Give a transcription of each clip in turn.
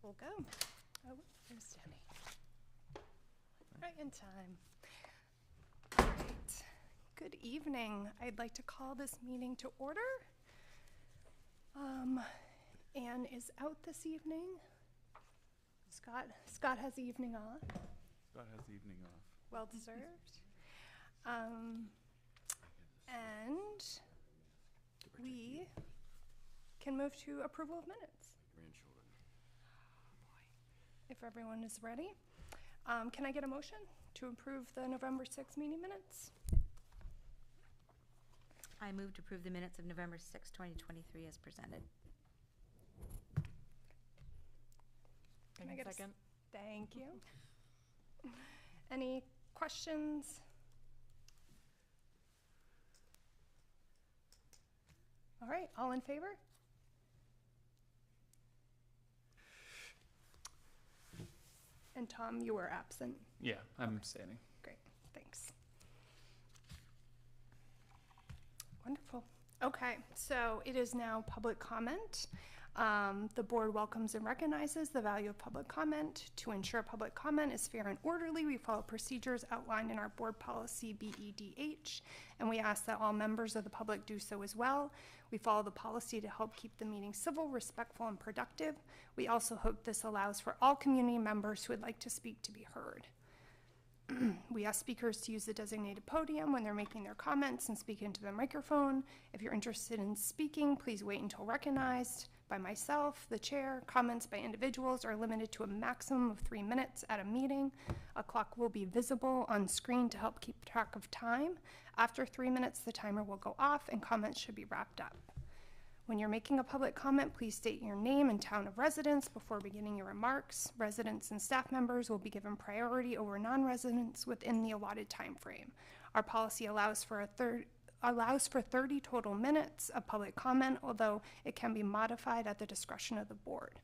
We'll go. Oh, there's Jenny. Right in time. All right. Good evening. I'd like to call this meeting to order. Anne is out this evening. Scott has the evening off. Scott has the evening off. Well deserved. And we can move to approval of minutes. Grandchildren. If everyone is ready. Can I get a motion to approve the November 6th meeting minutes? I move to approve the minutes of November 6, 2023 as presented. Can I get a second? Thank you. Any questions? All right, all in favor? And Tom, you were absent. Yeah, I'm abstaining. Great, thanks. Wonderful. Okay, so it is now public comment. The board welcomes and recognizes the value of public comment. To ensure public comment is fair and orderly, we follow procedures outlined in our board policy BEDH, and we ask that all members of the public do so as well. We follow the policy to help keep the meeting civil, respectful, and productive. We also hope this allows for all community members who would like to speak to be heard. We ask speakers to use the designated podium when they're making their comments and speak into the microphone. If you're interested in speaking, please wait until recognized by myself, the chair. Comments by individuals are limited to a maximum of 3 minutes at a meeting. A clock will be visible on screen to help keep track of time. After 3 minutes, the timer will go off and comments should be wrapped up. When you're making a public comment, please state your name and town of residence before beginning your remarks. Residents and staff members will be given priority over non-residents within the allotted time frame. Our policy allows for 30 total minutes of public comment, although it can be modified at the discretion of the board.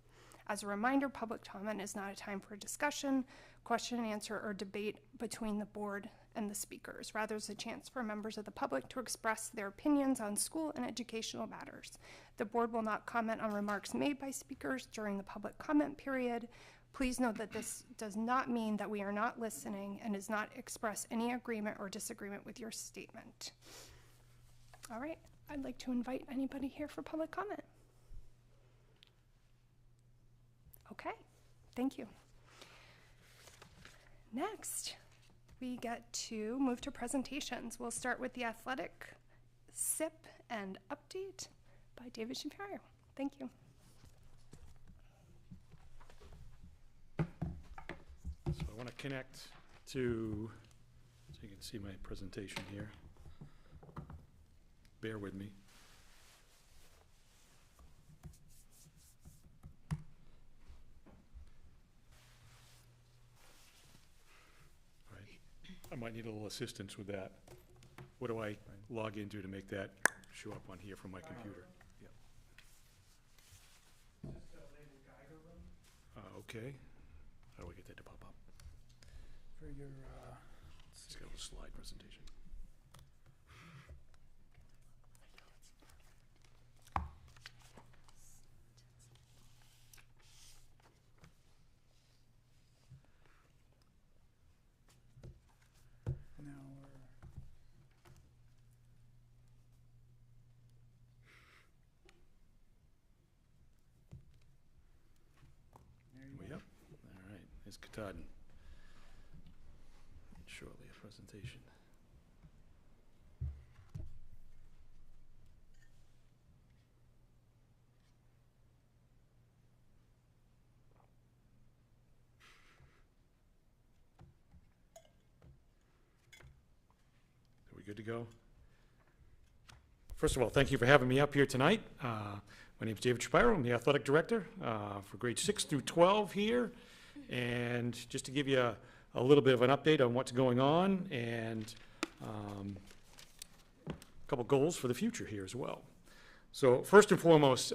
As a reminder, public comment is not a time for discussion, question and answer, or debate between the board and the speakers. Rather, it's a chance for members of the public to express their opinions on school and educational matters. The board will not comment on remarks made by speakers during the public comment period. Please note that this does not mean that we are not listening and does not express any agreement or disagreement with your statement. All right, I'd like to invite anybody here for public comment. Okay, thank you. Next, we get to move to presentations. We'll start with the athletic SIP and update by David Shapiro. Thank you. So I want to connect to, so you can see my presentation here. Bear with me. All right. I might need a little assistance with that. What do I log into to make that show up on here from my computer? Yep. Okay. How do I get that to pop up? For your, It's got a slide presentation. now there you go. Yep. All right. There's Katahdin. And shortly a presentation. Are we good to go? First of all, thank you for having me up here tonight. My name is David Shapiro. I'm the athletic director for grades 6 through 12 here. And just to give you a little bit of an update on what's going on and a couple goals for the future here as well. So first and foremost,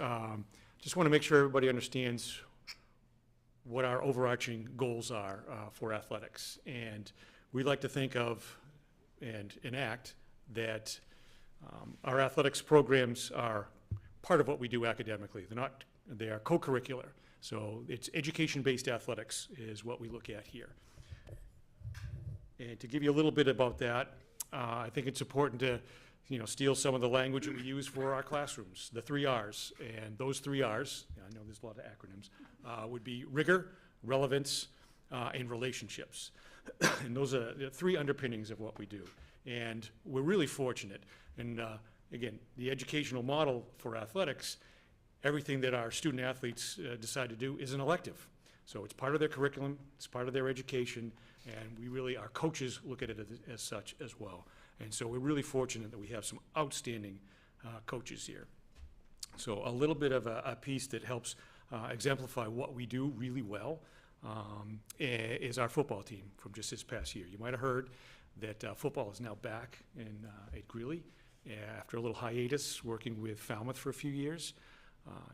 just want to make sure everybody understands what our overarching goals are for athletics. And we like to think of and enact that our athletics programs are part of what we do academically. They're not They are co-curricular. So it's education-based athletics is what we look at here. And to give you a little bit about that, I think it's important to, steal some of the language that we use for our classrooms, the 3 R's. And those 3 R's, I know there's a lot of acronyms, would be rigor, relevance, and relationships. And those are the 3 underpinnings of what we do. And we're really fortunate. And again, the educational model for athletics, everything that our student athletes decide to do is an elective. So it's part of their curriculum, it's part of their education, and we really, our coaches look at it as such as well. And so we're really fortunate that we have some outstanding coaches here. So a little bit of a piece that helps exemplify what we do really well is our football team from just this past year. You might have heard that football is now back at Greeley after a little hiatus working with Falmouth for a few years.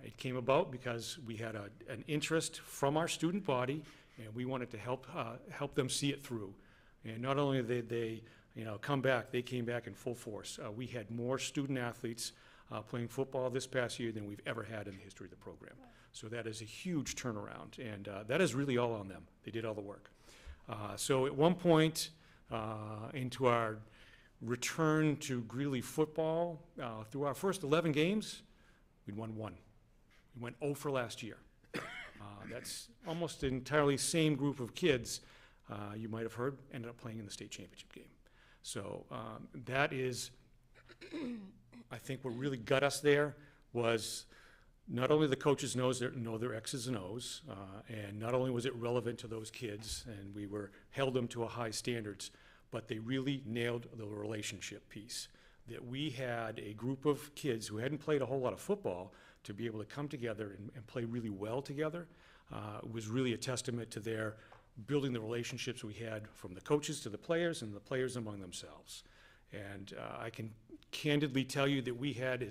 It came about because we had an interest from our student body, and we wanted to help them see it through. And not only did they come back, they came back in full force. We had more student athletes playing football this past year than we've ever had in the history of the program. So that is a huge turnaround, and that is really all on them. They did all the work. So at one point into our return to Greeley football, through our first 11 games, we'd won 1. We went 0 for last year. That's almost entirely same group of kids you might have heard ended up playing in the state championship game. So that is, I think what really got us there was not only the coaches know their X's and O's, and not only was it relevant to those kids, and we held them to a high standards, but they really nailed the relationship piece. That we had a group of kids who hadn't played a whole lot of football to be able to come together and play really well together was really a testament to their building the relationships we had from the coaches to the players and the players among themselves. And I can candidly tell you that we had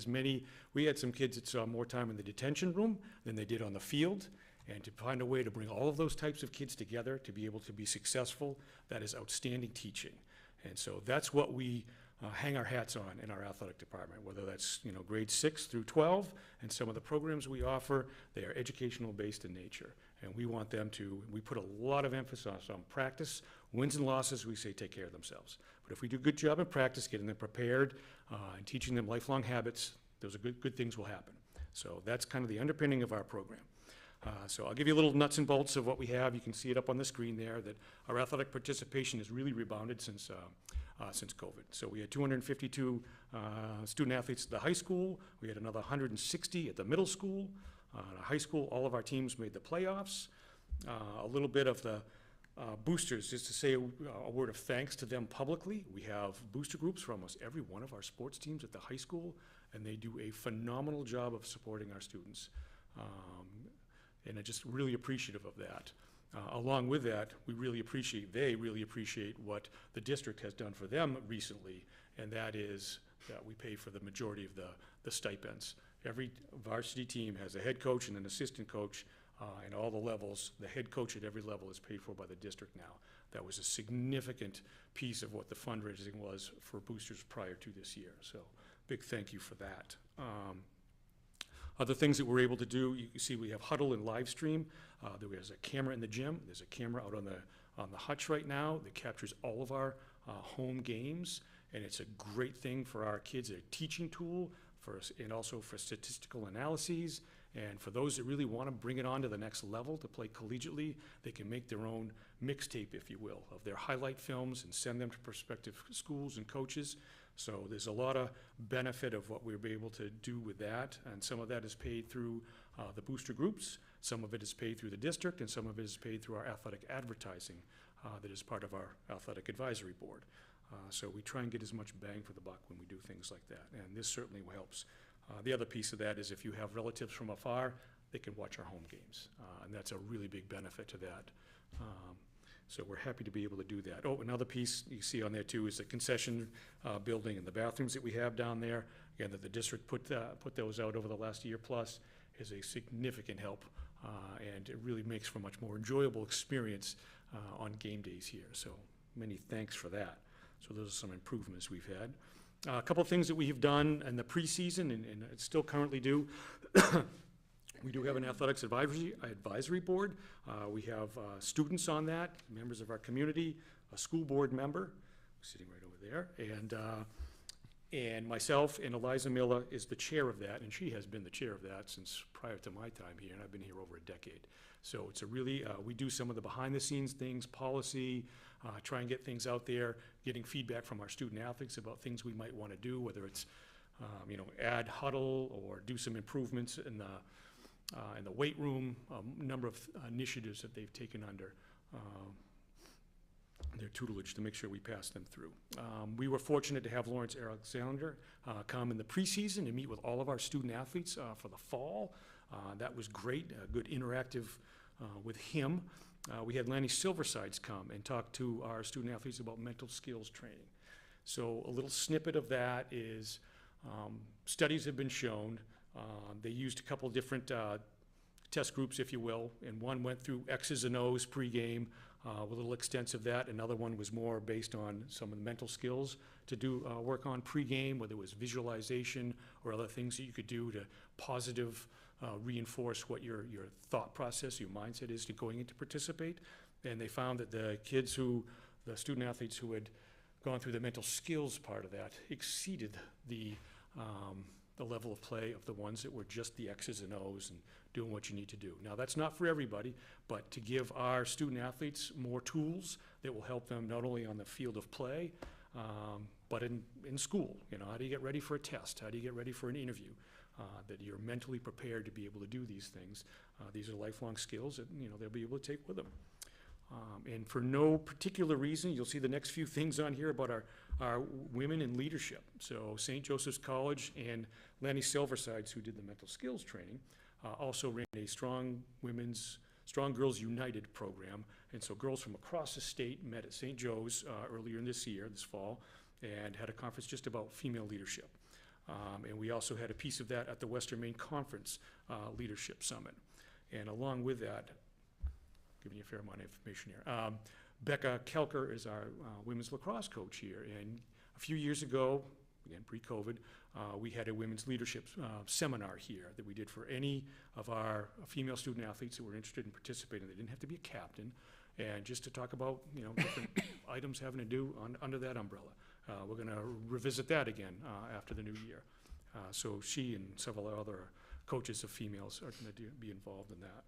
some kids that saw more time in the detention room than they did on the field. And to find a way to bring all of those types of kids together to be able to be successful, that is outstanding teaching. And so that's what we hang our hats on in our athletic department, whether that's grades 6 through 12, and some of the programs we offer, they are educational based in nature. And we want them we put a lot of emphasis on practice. Wins and losses, we say, take care of themselves. But if we do a good job in practice, getting them prepared and teaching them lifelong habits, those are good things will happen. So that's kind of the underpinning of our program. So I'll give you a little nuts and bolts of what we have. You can see it up on the screen there, that our athletic participation has really rebounded since COVID. So we had 252 student athletes at the high school. We had another 160 at the middle school. High school, all of our teams made the playoffs. A little bit of the boosters, just to say a word of thanks to them publicly. We have booster groups for almost every one of our sports teams at the high school, and they do a phenomenal job of supporting our students. And I'm just really appreciative of that. Along with that, they really appreciate what the district has done for them recently, and that is that we pay for the majority of the stipends. Every varsity team has a head coach and an assistant coach, and all the levels. The head coach at every level is paid for by the district now. That was a significant piece of what the fundraising was for boosters prior to this year. So big thank you for that. Other things that we're able to do, you can see we have huddle and live stream. There's a camera in the gym. There's a camera out on the hutch right now that captures all of our home games, and it's a great thing for our kids, a teaching tool and also for statistical analyses. And for those that really want to bring it on to the next level to play collegiately, they can make their own mixtape, if you will, of their highlight films and send them to prospective schools and coaches. So there's a lot of benefit of what we'll be able to do with that, and some of that is paid through the booster groups, some of it is paid through the district, and some of it is paid through our athletic advertising that is part of our athletic advisory board. So we try and get as much bang for the buck when we do things like that, and this certainly helps. The other piece of that is if you have relatives from afar, they can watch our home games, and that's a really big benefit to that. So we're happy to be able to do that. Oh, another piece you see on there too is the concession building and the bathrooms that we have down there. Again, that the district put those out over the last year plus is a significant help, and it really makes for a much more enjoyable experience on game days here. So many thanks for that. So those are some improvements we've had. A couple of things that we have done in the preseason and still currently do. We do have an athletics advisory board. We have students on that, members of our community, a school board member, sitting right over there, and myself, and Eliza Miller is the chair of that, and she has been the chair of that since prior to my time here, and I've been here over a decade. So it's a really, we do some of the behind-the-scenes things, policy, try and get things out there, getting feedback from our student athletes about things we might want to do, whether it's, add huddle or do some improvements in the weight room, a number of initiatives that they've taken under their tutelage to make sure we pass them through. We were fortunate to have Lawrence Alexander come in the preseason and meet with all of our student athletes for the fall. That was great, good interactive with him. We had Lanny Silversides come and talk to our student athletes about mental skills training. So a little snippet of that is studies have been shown. They used a couple different test groups, if you will, and one went through X's and O's pregame, with a little extensive that. Another one was more based on some of the mental skills to do work on pregame, whether it was visualization or other things that you could do to positive reinforce what your thought process, your mindset is to going in to participate. And they found that the student athletes who had gone through the mental skills part of that exceeded the level of play of the ones that were just the X's and O's and doing what you need to do. Now, that's not for everybody, but to give our student athletes more tools that will help them not only on the field of play, but in school. How do you get ready for a test? How do you get ready for an interview? That you're mentally prepared to be able to do these things. These are lifelong skills that, they'll be able to take with them. And for no particular reason, you'll see the next few things on here about our women in leadership. So St. Joseph's College and Lanny Silversides, who did the mental skills training, also ran a Strong Girls United program. And so girls from across the state met at St. Joe's earlier in this fall, and had a conference just about female leadership. And we also had a piece of that at the Western Maine Conference Leadership Summit. And along with that, giving you a fair amount of information here. Becca Kelker is our women's lacrosse coach here, and a few years ago, again pre-COVID, we had a women's leadership seminar here that we did for any of our female student athletes who were interested in participating. They didn't have to be a captain, and just to talk about different items having to do under that umbrella. We're going to revisit that again after the new year. So she and several other coaches of females are going to be involved in that.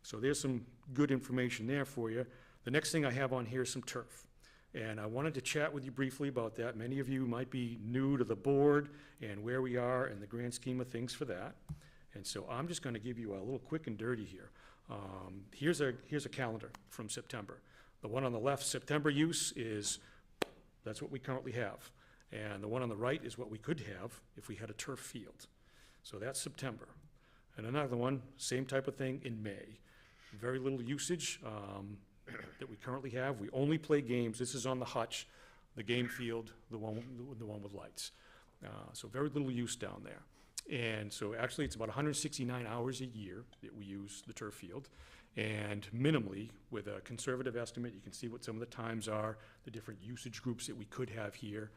So there's some good information there for you. The next thing I have on here is some turf. And I wanted to chat with you briefly about that. Many of you might be new to the board and where we are in the grand scheme of things for that. And so I'm just going to give you a little quick and dirty here. Here's a calendar from September. The one on the left, September use, that's what we currently have. And the one on the right is what we could have if we had a turf field. So that's September. And another one, same type of thing in May. Very little usage that we currently have. We only play games. This is on the hutch, the game field, the one with lights. So very little use down there. And so actually it's about 169 hours a year that we use the turf field. And minimally, with a conservative estimate, you can see what some of the times are, the different usage groups that we could have here.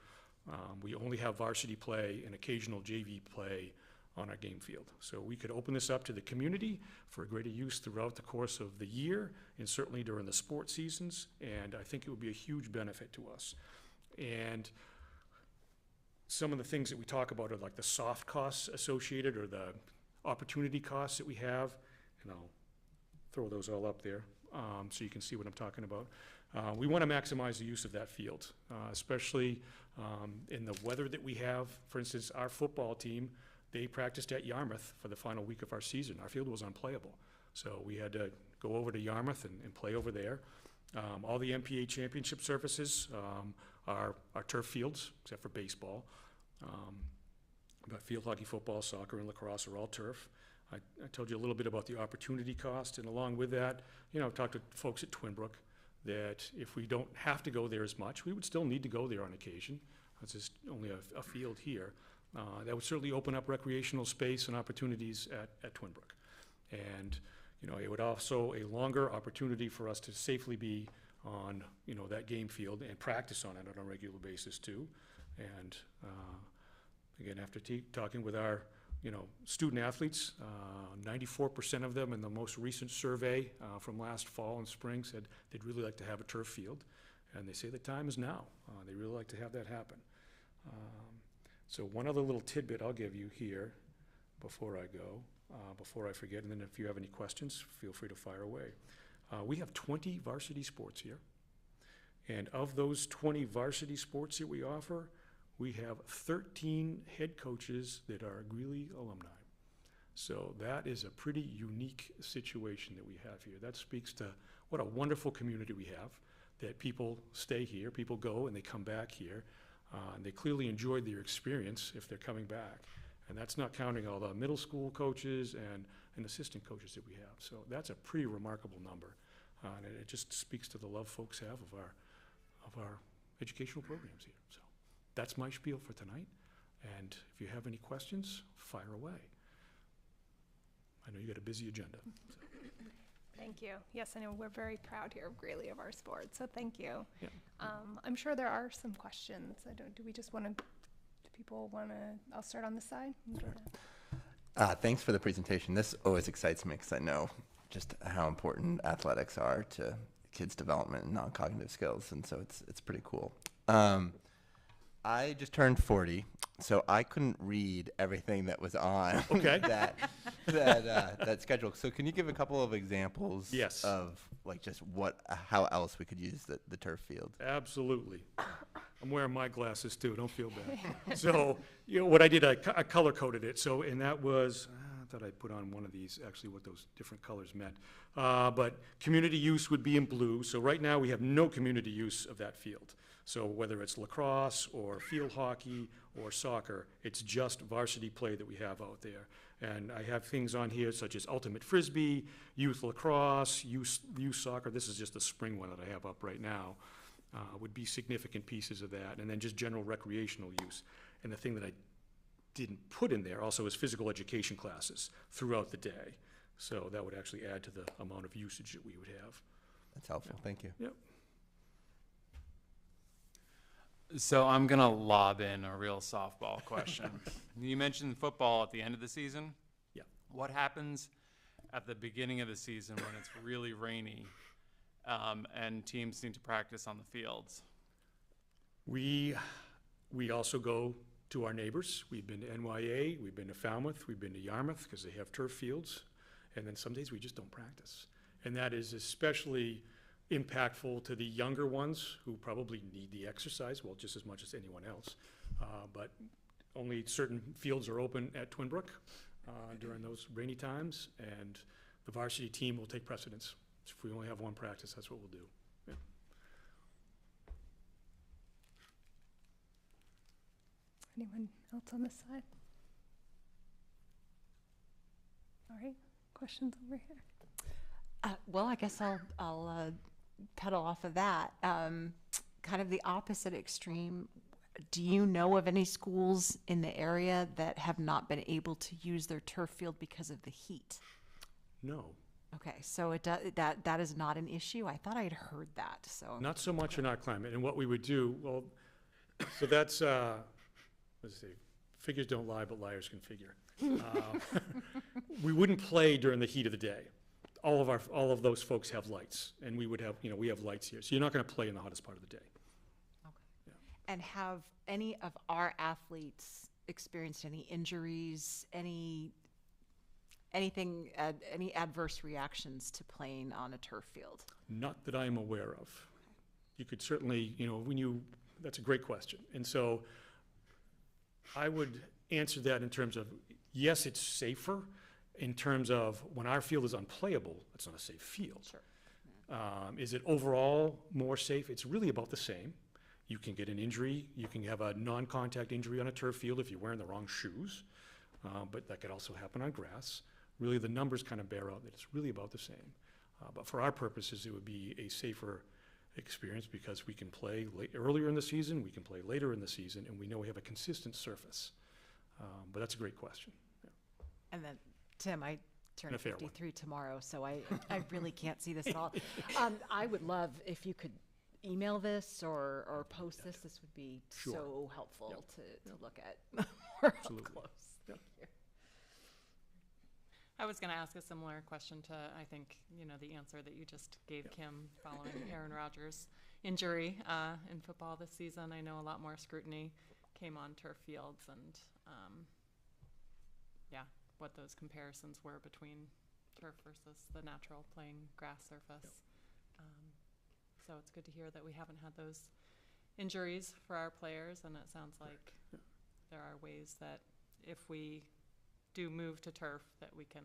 We only have varsity play and occasional JV play on our game field. So we could open this up to the community for greater use throughout the course of the year, and certainly during the sports seasons, and I think it would be a huge benefit to us. And some of the things that we talk about are like the soft costs associated or the opportunity costs that we have, and I'll throw those all up there so you can see what I'm talking about. We want to maximize the use of that field, especially in the weather that we have. For instance, our football team, they practiced at Yarmouth for the final week of our season. Our field was unplayable. So we had to go over to Yarmouth and play over there. All the MPA championship surfaces are turf fields, except for baseball. But field hockey, football, soccer, and lacrosse are all turf. I told you a little bit about the opportunity cost, and along with that, I've talked to folks at Twinbrook that if we don't have to go there as much, we would still need to go there on occasion. It's just only a field here. That would certainly open up recreational space and opportunities at Twinbrook. And, it would also a longer opportunity for us to safely be on, that game field and practice on it on a regular basis too. And, again, after talking with our student athletes, 94% of them in the most recent survey from last fall and spring said they'd really like to have a turf field. And they say the time is now. They really like to have that happen. So one other little tidbit I'll give you here before I go, before I forget, and then if you have any questions, feel free to fire away. We have 20 varsity sports here. And of those 20 varsity sports that we offer, we have 13 head coaches that are Greeley alumni. So that is a pretty unique situation that we have here. That speaks to what a wonderful community we have, that people stay here, people go and they come back here, and they clearly enjoyed their experience if they're coming back. And that's not counting all the middle school coaches and assistant coaches that we have. So that's a pretty remarkable number. And it just speaks to the love folks have of our educational programs here. So that's my spiel for tonight. And if you have any questions, fire away. I know you got a busy agenda. So. Thank you. Yes, I know we're very proud here of Greeley of our sport, so thank you. Yeah. I'm sure there are some questions. Do we just want to, do people want to, I'll start on this side. Thanks for the presentation. This always excites me because I know just how important athletics are to kids' development and non-cognitive skills, and so it's pretty cool. I just turned 40, so I couldn't read everything that was on that schedule. So can you give a couple of examples Yes. of like just how else we could use the turf field? Absolutely. I'm wearing my glasses too, don't feel bad. So, what I did, I color-coded it. So, and that was, I thought I'd put on one of these, actually what those different colors meant. But community use would be in blue. So right now we have no community use of that field. So whether it's lacrosse or field hockey or soccer, it's just varsity play that we have out there. And I have things on here such as ultimate frisbee, youth lacrosse, youth soccer. This is just the spring one that I have up right now. Would be significant pieces of that. And then just general recreational use. And the thing that I didn't put in there also is physical education classes throughout the day. So that would actually add to the amount of usage that we would have. That's helpful. Thank you. Yep. So I'm going to lob in a real softball question. You mentioned football at the end of the season. Yeah. What happens at the beginning of the season when it's really rainy and teams need to practice on the fields? We also go to our neighbors. We've been to NYA, we've been to Falmouth, we've been to Yarmouth because they have turf fields. And then some days we just don't practice. And that is especially impactful to the younger ones who probably need the exercise, well, just as much as anyone else. But only certain fields are open at Twin Brook during those rainy times, and the varsity team will take precedence. So if we only have one practice, that's what we'll do. Yeah. Anyone else on this side? All right, questions over here. Well, I guess I'll pedal off of that. Kind of the opposite extreme. Do you know of any schools in the area that have not been able to use their turf field because of the heat? No. Okay, so that is not an issue. I thought I had heard that. So Not so much in our climate. And what we would do, well, so that's, let's see, figures don't lie, but liars can figure. We wouldn't play during the heat of the day. All of those folks have lights, and we would have, we have lights here. So you're not going to play in the hottest part of the day. okay. Yeah. And have any of our athletes experienced any injuries, any adverse reactions to playing on a turf field? Not that I am aware of. You could certainly, that's a great question. And so I would answer that in terms of, yes, it's safer. In terms of when our field is unplayable, it's not a safe field. Sure. Is it overall more safe? It's really about the same. You can get an injury. You can have a non-contact injury on a turf field if you're wearing the wrong shoes. But that could also happen on grass. Really, the numbers kind of bear out that it's really about the same. But for our purposes, it would be a safer experience because we can play earlier in the season, we can play later in the season, and we know we have a consistent surface. But that's a great question. Yeah. And then, Tim, I turn And a fair 53 tomorrow, so I really can't see this at all. I would love if you could email this or post this. This would be Sure. so helpful Yep. to look at more up Absolutely. close. Yep. Thank you. I was going to ask a similar question to, I think, the answer that you just gave Kim following Aaron Rodgers' injury in football this season. I know a lot more scrutiny came on turf fields and, what those comparisons were between turf versus the natural playing grass surface. So it's good to hear that we haven't had those injuries for our players, and it sounds like there are ways that if we do move to turf, that we can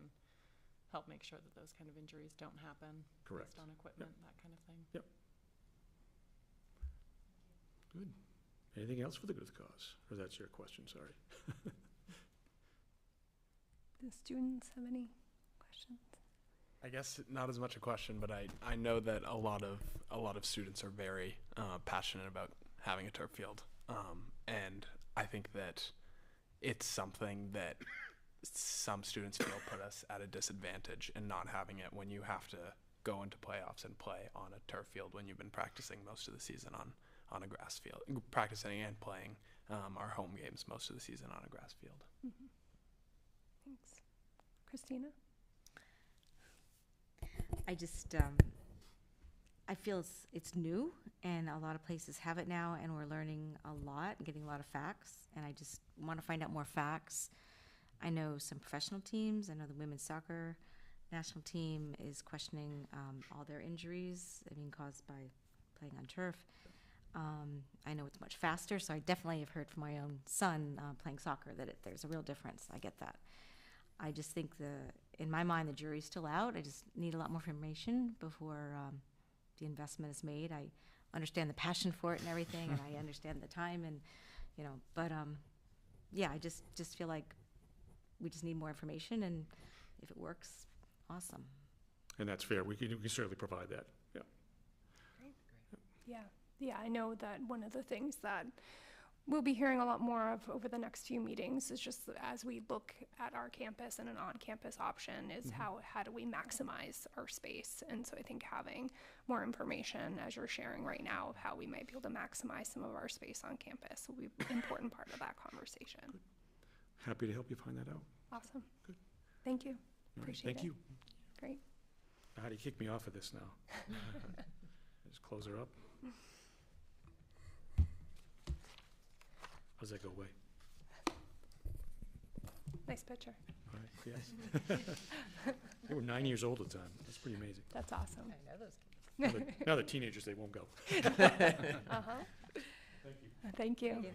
help make sure that those kind of injuries don't happen. Correct. Based on equipment, that kind of thing. Yep. Good. Anything else for the good of the cause? Or that's your question, sorry. The students have any questions? I guess not as much a question, but I know that a lot of students are very passionate about having a turf field, and I think that it's something that some students feel put us at a disadvantage in not having it when you have to go into playoffs and play on a turf field when you've been practicing most of the season on a grass field, practicing and playing our home games most of the season on a grass field. Mm-hmm. Thanks. Christina? I just, I feel it's new, and a lot of places have it now, and we're learning a lot, getting a lot of facts, and I just want to find out more facts. I know some professional teams. I know the women's soccer national team is questioning all their injuries, caused by playing on turf. I know it's much faster, so I definitely have heard from my own son playing soccer that there's a real difference. I get that. I just think in my mind, the jury's still out. I just need a lot more information before the investment is made. I understand the passion for it and everything, and I understand the time, and but I just feel like we just need more information, and if it works, awesome. And that's fair. We can certainly provide that. Yeah. Great. Yeah, I know that one of the things that we'll be hearing a lot more of over the next few meetings is just as we look at our campus and an on-campus option is how do we maximize our space. And so I think having more information as you're sharing right now of how we might be able to maximize some of our space on campus will be an important part of that conversation. Good. Happy to help you find that out. Awesome. Good. Thank you. All right, Appreciate it. thank you. Great. How do you kick me off of this now? Just close her up. How's that go away? Nice picture. All right, yes. They were 9 years old at the time. That's pretty amazing. That's awesome. I know those kids. Now they're teenagers, they won't go. Thank you.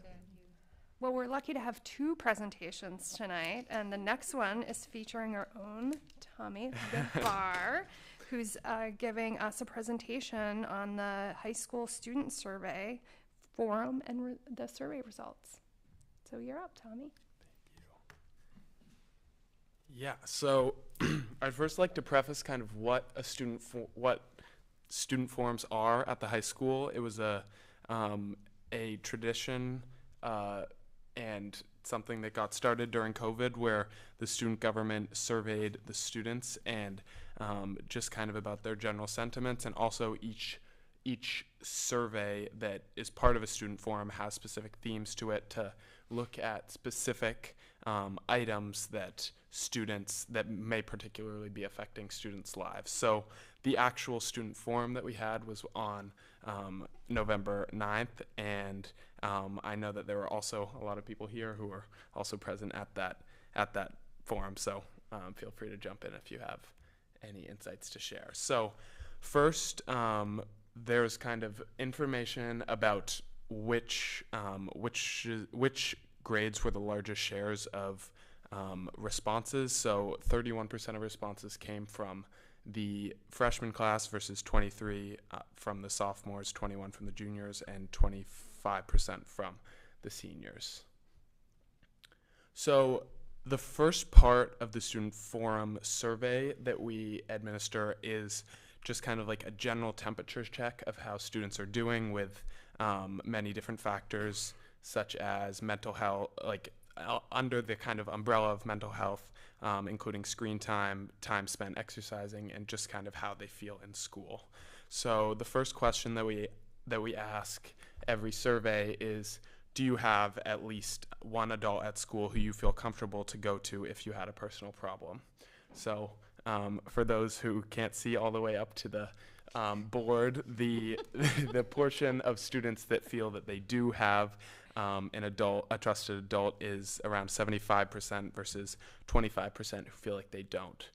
Well, we're lucky to have two presentations tonight, and the next one is featuring our own Tommy Gaffar, who's giving us a presentation on the high school student survey forum and the survey results. So you're up, Tommy. Yeah, so I'd first like to preface kind of what student forums are at the high school. It was a tradition and something that got started during COVID, where the student government surveyed the students and just kind of about their general sentiments, and also each survey that is part of a student forum has specific themes to it to look at specific items that may particularly be affecting students' lives. So the actual student forum that we had was on November 9th, and I know that there were also a lot of people here who were also present at that forum, so feel free to jump in if you have any insights to share. So first, there's kind of information about which grades were the largest shares of responses. So 31% of responses came from the freshman class versus 23 from the sophomores, 21 from the juniors, and 25% from the seniors. So the first part of the student forum survey that we administer is just kind of like a general temperature check of how students are doing with many different factors, such as mental health, under the kind of umbrella of mental health, including screen time, time spent exercising, and just kind of how they feel in school. So the first question that we ask every survey is, do you have at least one adult at school who you feel comfortable to go to if you had a personal problem? So for those who can't see all the way up to the board, the the portion of students that feel that they do have a trusted adult is around 75% versus 25% who feel like they don't.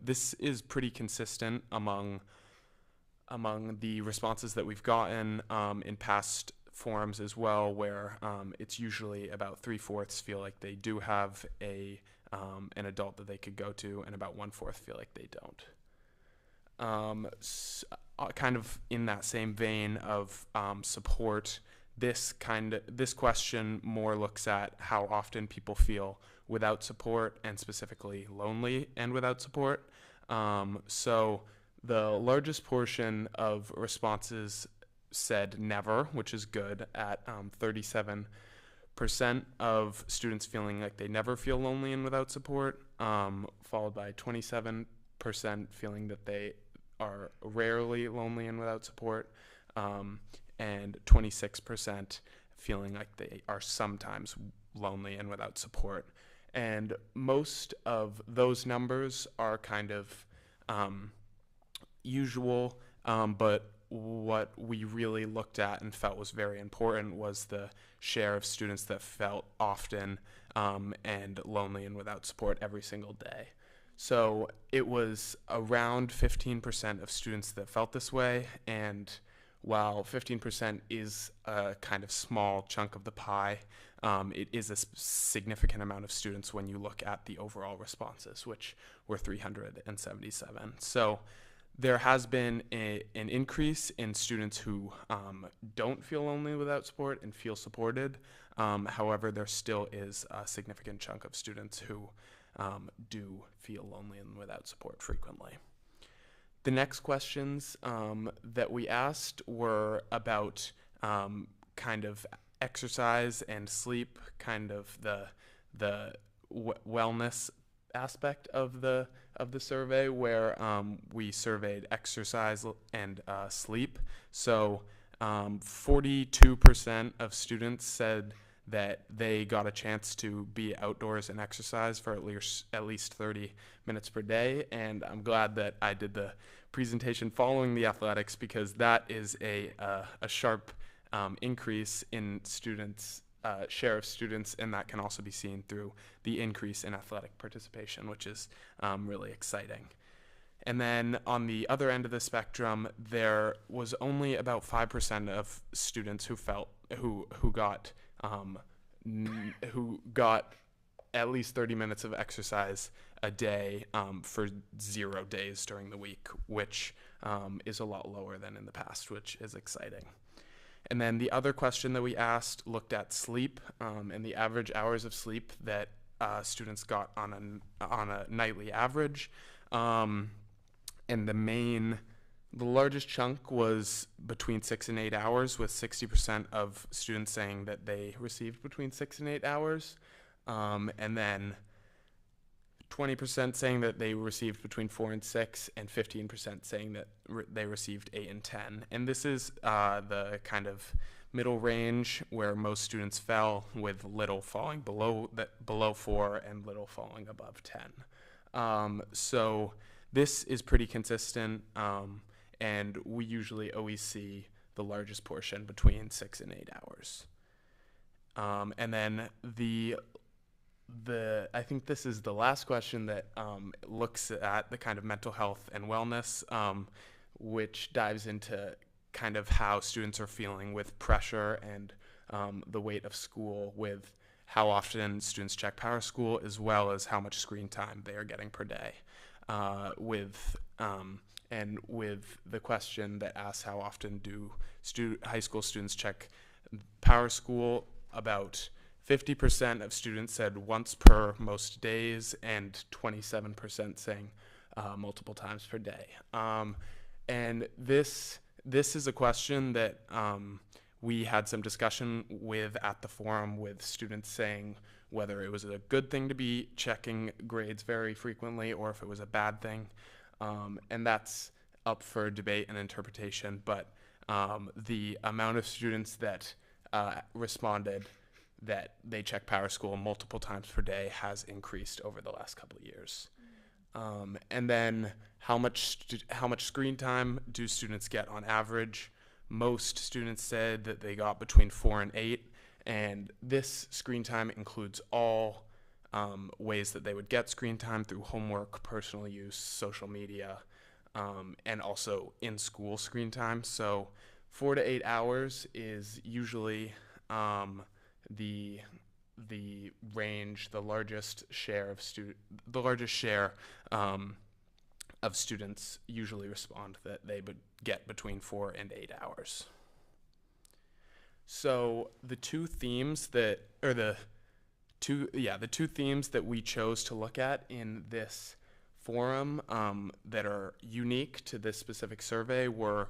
This is pretty consistent among the responses that we've gotten in past forums as well, where it's usually about 3/4 feel like they do have an adult that they could go to, and about 1/4 feel like they don't. Kind of in that same vein of support, this question more looks at how often people feel without support, and specifically lonely and without support. So the largest portion of responses said never, which is good, at 37% of students feeling like they never feel lonely and without support, followed by 27% feeling that they are rarely lonely and without support, and 26% feeling like they are sometimes lonely and without support. And most of those numbers are kind of usual, but what we really looked at and felt was very important was the share of students that felt often and lonely and without support every single day. So it was around 15% of students that felt this way, and while 15% is a kind of small chunk of the pie, it is a significant amount of students when you look at the overall responses, which were 377. So there has been an increase in students who don't feel lonely without support and feel supported. However, there still is a significant chunk of students who do feel lonely and without support frequently. The next questions that we asked were about kind of exercise and sleep, kind of the wellness aspect of the survey, where we surveyed exercise and sleep. So 42% of students said that they got a chance to be outdoors and exercise for at least 30 minutes per day. And I'm glad that I did the presentation following the athletics, because that is a sharp increase in students' share of students, and that can also be seen through the increase in athletic participation, which is really exciting. And then on the other end of the spectrum, there was only about 5% of students who got at least 30 minutes of exercise a day for 0 days during the week, which is a lot lower than in the past, which is exciting. And then the other question that we asked looked at sleep and the average hours of sleep that students got on a nightly average. And the largest chunk was between 6 and 8 hours, with 60% of students saying that they received between 6 and 8 hours. And then 20% saying that they received between 4 and 6, and 15% saying that they received 8 and 10. And this is the kind of middle range where most students fell, with little falling below 4 and little falling above 10. So this is pretty consistent, and we usually always see the largest portion between 6 and 8 hours. And then I think this is the last question that looks at the kind of mental health and wellness, which dives into kind of how students are feeling with pressure and the weight of school, with how often students check PowerSchool, as well as how much screen time they are getting per day. With the question that asks how often do high school students check PowerSchool, about 50% of students said once per most days, and 27% saying multiple times per day. And this is a question that we had some discussion with at the forum, with students saying whether it was a good thing to be checking grades very frequently, or if it was a bad thing. And that's up for debate and interpretation, but the amount of students that responded that they check PowerSchool multiple times per day has increased over the last couple of years. And then how much screen time do students get on average? Most students said that they got between 4 and 8, and this screen time includes all ways that they would get screen time through homework, personal use, social media, and also in-school screen time. So 4 to 8 hours is usually the range, the largest share of students usually respond that they would get between 4 and 8 hours. So the two themes that we chose to look at in this forum that are unique to this specific survey were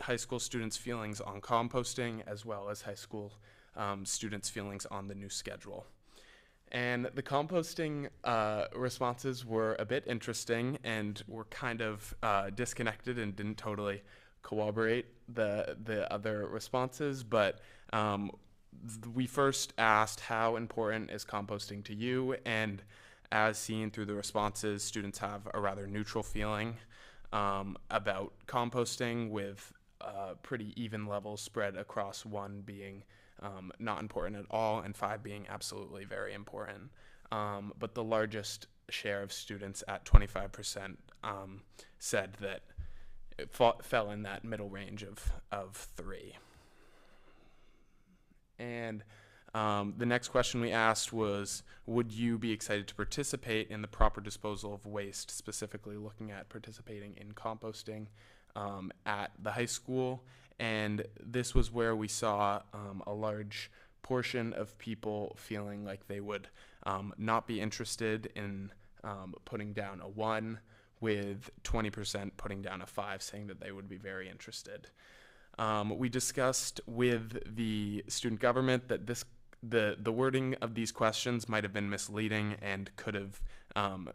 high school students' feelings on composting, as well as high school students' feelings on the new schedule. And the composting responses were a bit interesting and were kind of disconnected and didn't totally corroborate the other responses. But we first asked, how important is composting to you? And as seen through the responses, students have a rather neutral feeling about composting, with pretty even levels spread across 1 being not important at all, and 5 being absolutely very important. But the largest share of students at 25% said that it fell in that middle range of 3. And the next question we asked was, would you be excited to participate in the proper disposal of waste, specifically looking at participating in composting at the high school? And this was where we saw a large portion of people feeling like they would not be interested in putting down a 1, with 20% putting down a 5, saying that they would be very interested. We discussed with the student government that the wording of these questions might have been misleading and could have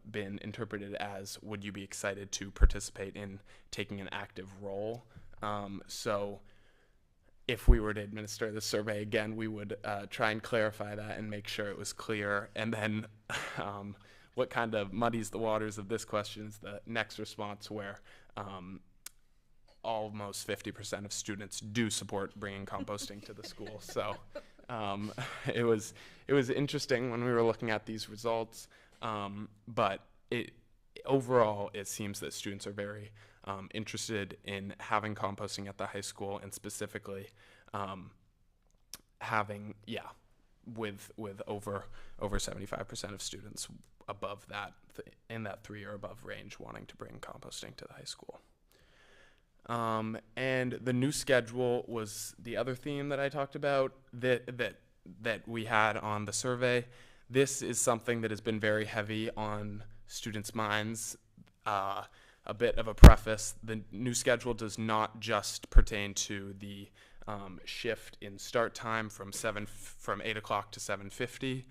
been interpreted as, would you be excited to participate in taking an active role? So if we were to administer the survey again, we would try and clarify that and make sure it was clear. And then what kind of muddies the waters of this question is the next response, where almost 50% of students do support bringing composting to the school. So it was interesting when we were looking at these results, but overall it seems that students are very interested in having composting at the high school, and specifically having, with over 75% of students above that, in that 3 or above range, wanting to bring composting to the high school. And the new schedule was the other theme that I talked about that we had on the survey. This is something that has been very heavy on students' minds. A bit of a preface: the new schedule does not just pertain to the shift in start time from 8 o'clock to 7:50.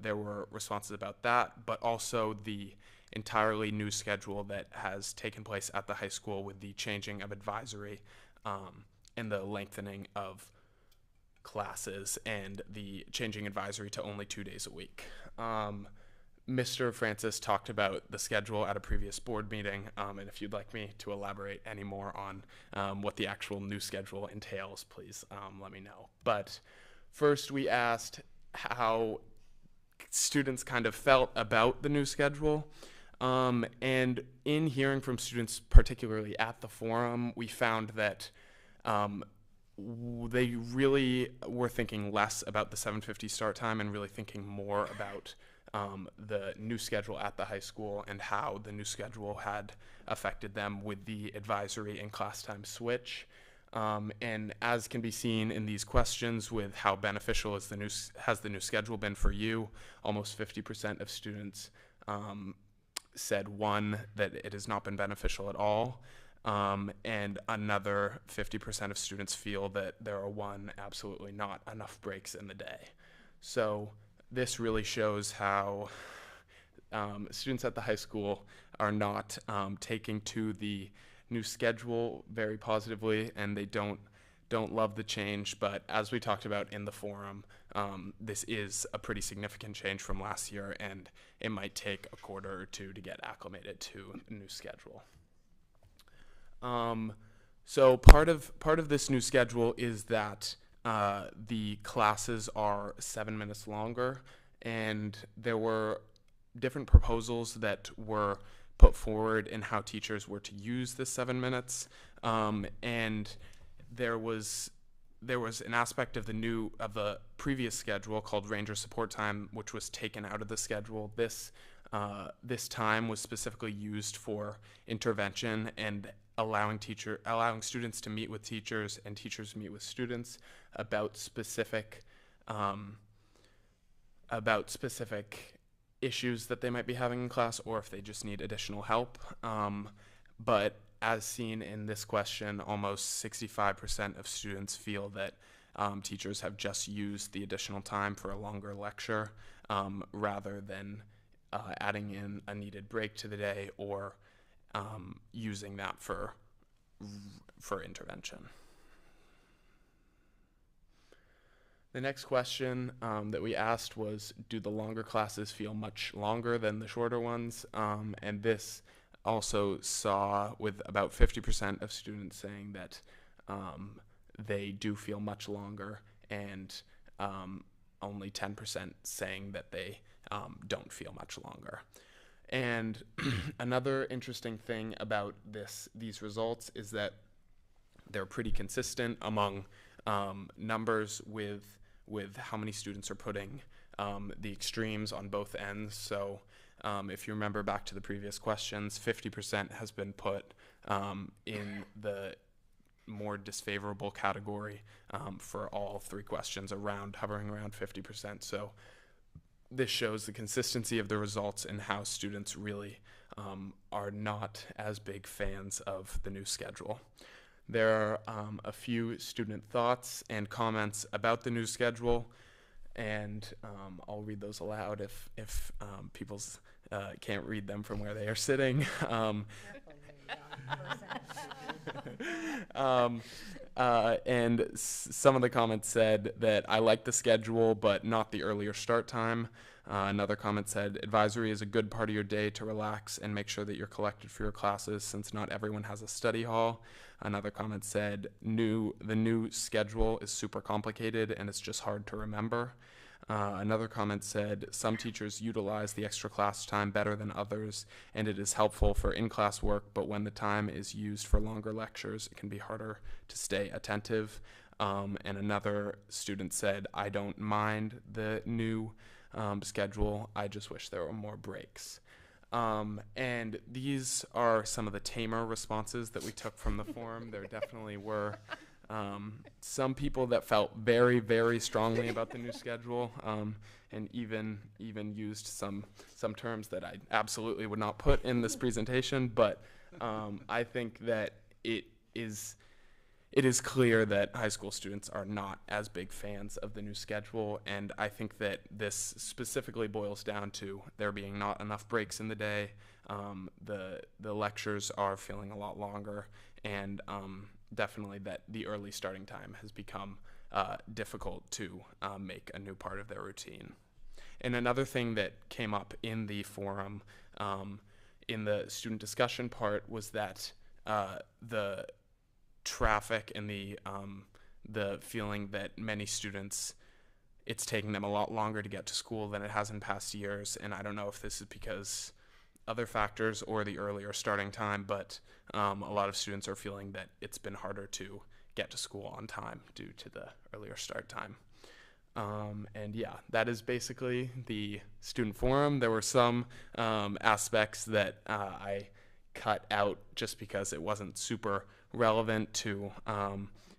There were responses about that, but also the entirely new schedule that has taken place at the high school, with the changing of advisory and the lengthening of classes, and the changing advisory to only 2 days a week. Mr. Francis talked about the schedule at a previous board meeting, and if you'd like me to elaborate any more on what the actual new schedule entails, please let me know. But first, we asked how students kind of felt about the new schedule. And in hearing from students, particularly at the forum, we found that they really were thinking less about the 7:50 start time and really thinking more about the new schedule at the high school and how the new schedule had affected them with the advisory and class time switch. And as can be seen in these questions, with how beneficial has the new schedule been for you, almost 50% of students said 1, that it has not been beneficial at all. And another 50% of students feel that there are 1, absolutely not enough breaks in the day. So this really shows how students at the high school are not taking to the new schedule very positively, and they don't love the change. But as we talked about in the forum, this is a pretty significant change from last year, and it might take a quarter or two to get acclimated to a new schedule. So part of this new schedule is that the classes are 7 minutes longer, and there were different proposals that were put forward in how teachers were to use the 7 minutes, and there was an aspect of the previous schedule called Ranger Support Time, which was taken out of the schedule. This time was specifically used for intervention and allowing students to meet with teachers and teachers meet with students about specific issues that they might be having in class, or if they just need additional help. But as seen in this question, almost 65% of students feel that teachers have just used the additional time for a longer lecture rather than adding in a needed break to the day or using that for intervention. The next question that we asked was, do the longer classes feel much longer than the shorter ones? And this also saw with about 50% of students saying that they do feel much longer, and only 10% saying that they don't feel much longer. And another interesting thing about these results is that they're pretty consistent among numbers with how many students are putting the extremes on both ends. So if you remember back to the previous questions, 50% has been put in the more disfavorable category for all three questions, hovering around 50%. So this shows the consistency of the results and how students really are not as big fans of the new schedule. There are a few student thoughts and comments about the new schedule, and I'll read those aloud if people can't read them from where they are sitting. And some of the comments said that I like the schedule, but not the earlier start time. Another comment said, advisory is a good part of your day to relax and make sure that you're collected for your classes, since not everyone has a study hall. Another comment said, the new schedule is super complicated and it's just hard to remember. Another comment said, some teachers utilize the extra class time better than others, and it is helpful for in-class work, but when the time is used for longer lectures, it can be harder to stay attentive. And another student said, I don't mind the new schedule, I just wish there were more breaks. And these are some of the tamer responses that we took from the forum. There definitely were some people that felt very, very strongly about the new schedule, and even used some terms that I absolutely would not put in this presentation. But I think that it is clear that high school students are not as big fans of the new schedule, and I think that this specifically boils down to there being not enough breaks in the day. The lectures are feeling a lot longer, and definitely that the early starting time has become difficult to make a new part of their routine. And another thing that came up in the forum, in the student discussion part, was that the traffic and the feeling that many students, it's taking them a lot longer to get to school than it has in past years. And I don't know if this is because other factors or the earlier starting time, but a lot of students are feeling that it's been harder to get to school on time due to the earlier start time. And yeah, that is basically the student forum. There were some aspects that I cut out just because it wasn't super relevant to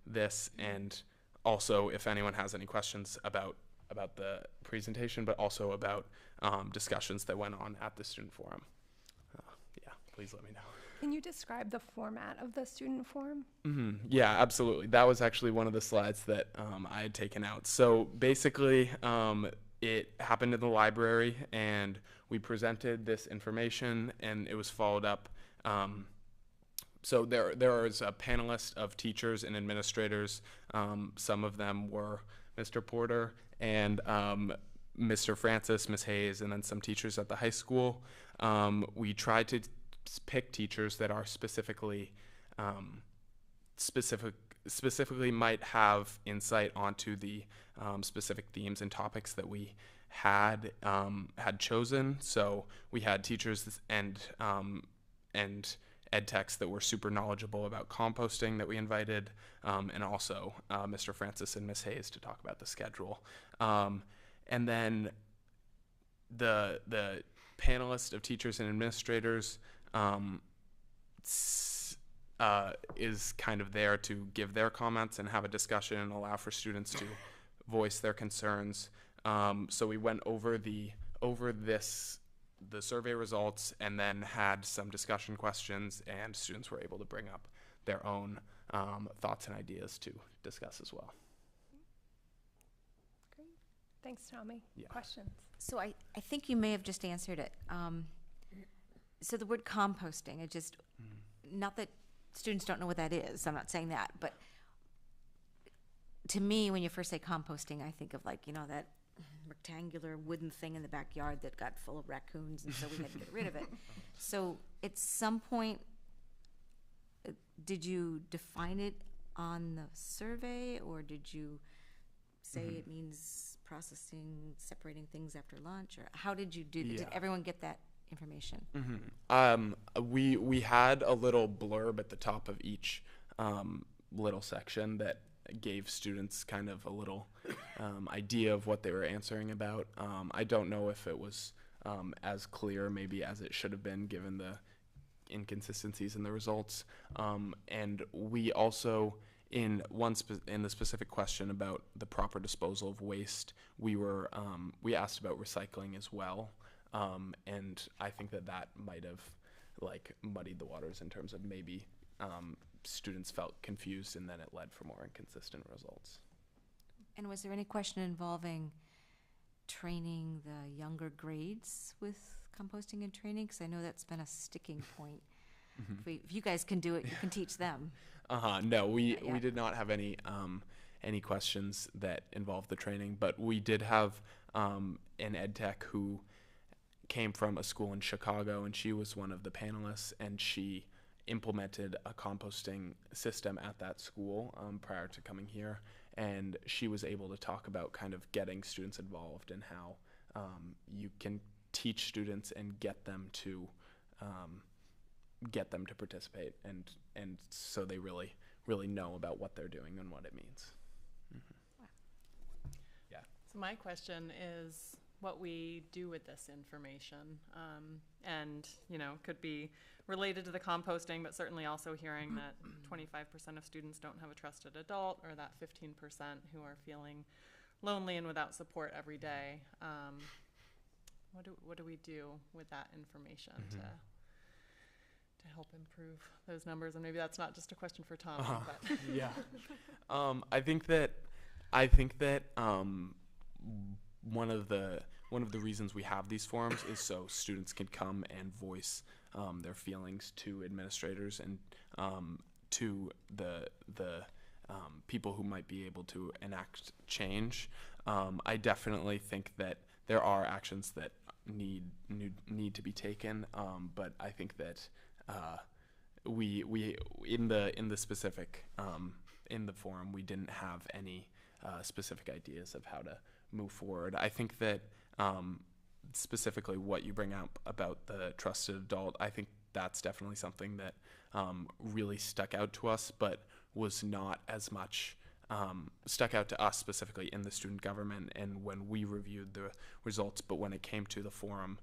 this, and also if anyone has any questions about the presentation, but also about discussions that went on at the student forum, yeah, please let me know. Can you describe the format of the student forum? Mm-hmm. Yeah, absolutely. That was actually one of the slides that I had taken out. So basically, it happened in the library, and we presented this information, and it was followed up. So there was a panelist of teachers and administrators. Some of them were Mr. Porter, and Mr. Francis, Miss Hayes, and then some teachers at the high school. We tried to pick teachers that are specifically might have insight onto the specific themes and topics that we had chosen. So we had teachers and ed techs that were super knowledgeable about composting that we invited, and also Mr. Francis and Miss Hayes to talk about the schedule. And then the panelist of teachers and administrators is kind of there to give their comments and have a discussion and allow for students to voice their concerns. So we went over the survey results and then had some discussion questions, and students were able to bring up their own thoughts and ideas to discuss as well. Great. Thanks, Tommy. Yeah. Questions? So I think you may have just answered it. So the word composting, it just, not that students don't know what that is, I'm not saying that, but to me, when you first say composting, I think of like, you know, that rectangular wooden thing in the backyard that got full of raccoons, and so we had to get rid of it. So at some point, did you define it on the survey, or did you say it means processing, separating things after lunch, or how did you do that? Yeah. Did everyone get that information? We had a little blurb at the top of each little section that gave students kind of a little idea of what they were answering about. I don't know if it was as clear maybe as it should have been given the inconsistencies in the results. And we also, in the specific question about the proper disposal of waste, we asked about recycling as well. And I think that might have muddied the waters in terms of maybe students felt confused, and then it led for more inconsistent results. And was there any question involving training the younger grades with composting and training? Because I know that's been a sticking point. If you guys can do it, you can teach them. No, we did not have any questions that involved the training, but we did have an ed tech who came from a school in Chicago, and she was one of the panelists, and she implemented a composting system at that school prior to coming here, and she was able to talk about kind of getting students involved and how you can teach students and get them to participate, and so they really know about what they're doing and what it means. Yeah. So my question is what we do with this information, and could be related to the composting, but certainly also hearing that 25% of students don't have a trusted adult, or that 15% who are feeling lonely and without support every day. What do we do with that information to help improve those numbers? And maybe that's not just a question for Tom, but yeah. I think that one of the reasons we have these forums is so students can come and voice their feelings to administrators and to the people who might be able to enact change. I definitely think that there are actions that need to be taken, but I think that we in the specific in the forum we didn't have any specific ideas of how to move forward. I think that specifically what you bring up about the trusted adult, I think that's definitely something that really stuck out to us, but was not as much stuck out to us specifically in the student government and when we reviewed the results. But when it came to the forum,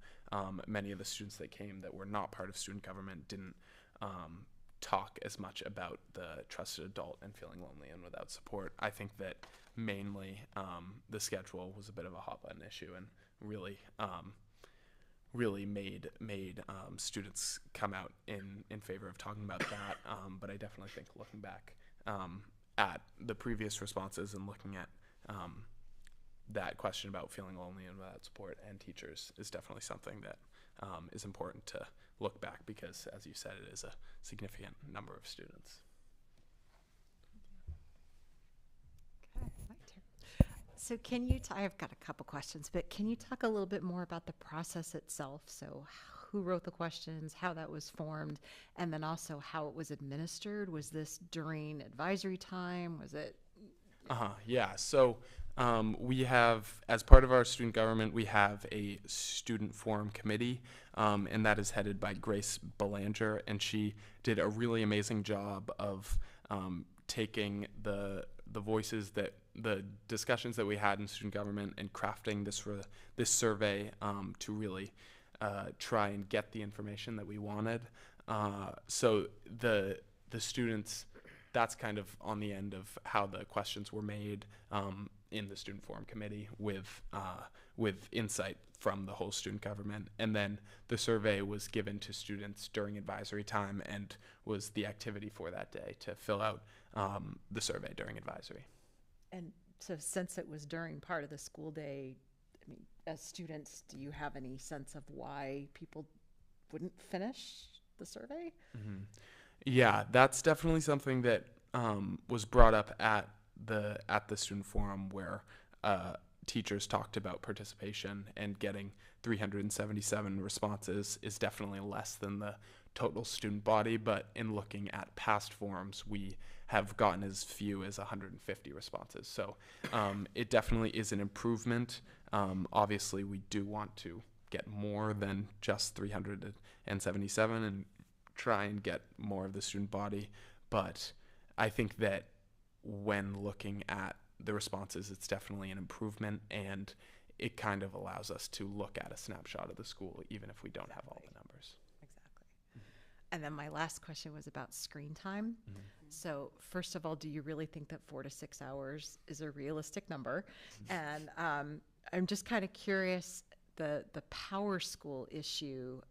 many of the students that came that were not part of student government didn't talk as much about the trusted adult and feeling lonely and without support. I think that mainly the schedule was a bit of a hot button issue and really made students come out in favor of talking about that. But I definitely think looking back at the previous responses and looking at that question about feeling lonely and without support and teachers is definitely something that is important to look back, because as you said, it is a significant number of students. Okay, my So can you, I've got a couple questions, but can you talk a little bit more about the process itself? So who wrote the questions, how that was formed, and then also how it was administered? Was this during advisory time? Was it? Yeah. So we have, as part of our student government, we have a student forum committee, and that is headed by Grace Belanger, and she did a really amazing job of taking the voices that the discussions that we had in student government and crafting this survey to really try and get the information that we wanted. So the students, that's kind of on the end of how the questions were made in the student forum committee with insight from the whole student government. And then the survey was given to students during advisory time and was the activity for that day to fill out the survey during advisory. And so since it was during part of the school day, I mean, as students, do you have any sense of why people wouldn't finish the survey? Mm-hmm. Yeah, that's definitely something that was brought up at the student forum, where teachers talked about participation, and getting 377 responses is definitely less than the total student body. But in looking at past forums, we have gotten as few as 150 responses. So it definitely is an improvement. Obviously, we do want to get more than just 377 and try and get more of the student body. But I think that when looking at the responses, it's definitely an improvement, and it kind of allows us to look at a snapshot of the school, even if we don't have all the numbers. Exactly. And then my last question was about screen time. Mm-hmm. So first of all, do you really think that 4 to 6 hours is a realistic number? And I'm just kind of curious, the Power School issue,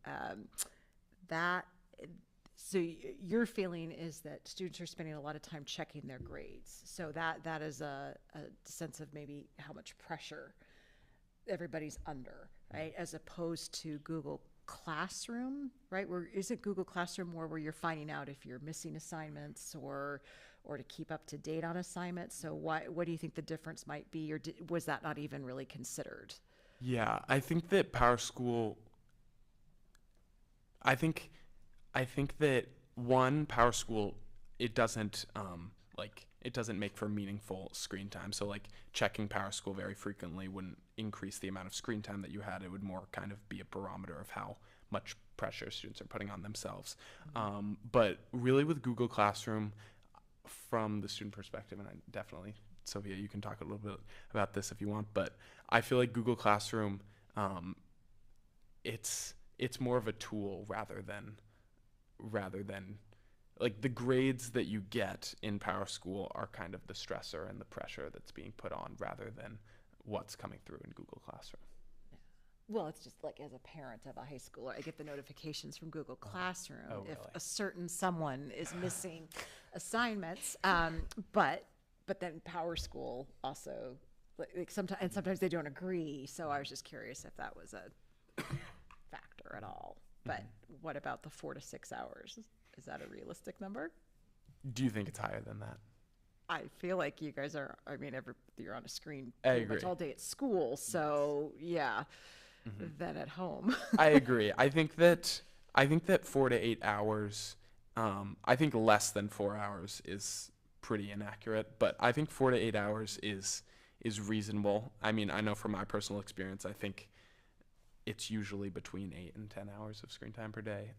so your feeling is that students are spending a lot of time checking their grades. So that is a sense of maybe how much pressure everybody's under, right? As opposed to Google Classroom, right? Isn't Google Classroom more where you're finding out if you're missing assignments or to keep up to date on assignments? So what do you think the difference might be, or was that not even really considered? Yeah, I think that Power School, I think that Power School, it doesn't it doesn't make for meaningful screen time. So like checking Power School very frequently wouldn't increase the amount of screen time that you had. It would more kind of be a barometer of how much pressure students are putting on themselves. Mm-hmm. But really with Google Classroom, from the student perspective, and I definitely, Sophia, you can talk a little bit about this if you want, but I feel like Google Classroom, it's more of a tool rather than like the grades that you get in Power School are kind of the stressor and the pressure that's being put on rather than what's coming through in Google Classroom. Well, it's just like as a parent of a high schooler, I get the notifications from Google Classroom if really? a certain someone is missing assignments. But then Power School also, like sometimes they don't agree. So I was just curious if that was a factor at all. But what about the 4 to 6 hours? Is that a realistic number? Do you think it's higher than that? I feel like you guys are, I mean, you're on a screen I pretty agree. much all day at school. So yeah, than at home. I agree. I think that 4 to 8 hours, I think less than 4 hours is pretty inaccurate, but I think 4 to 8 hours is reasonable. I mean, I know from my personal experience, I think it's usually between 8 and 10 hours of screen time per day.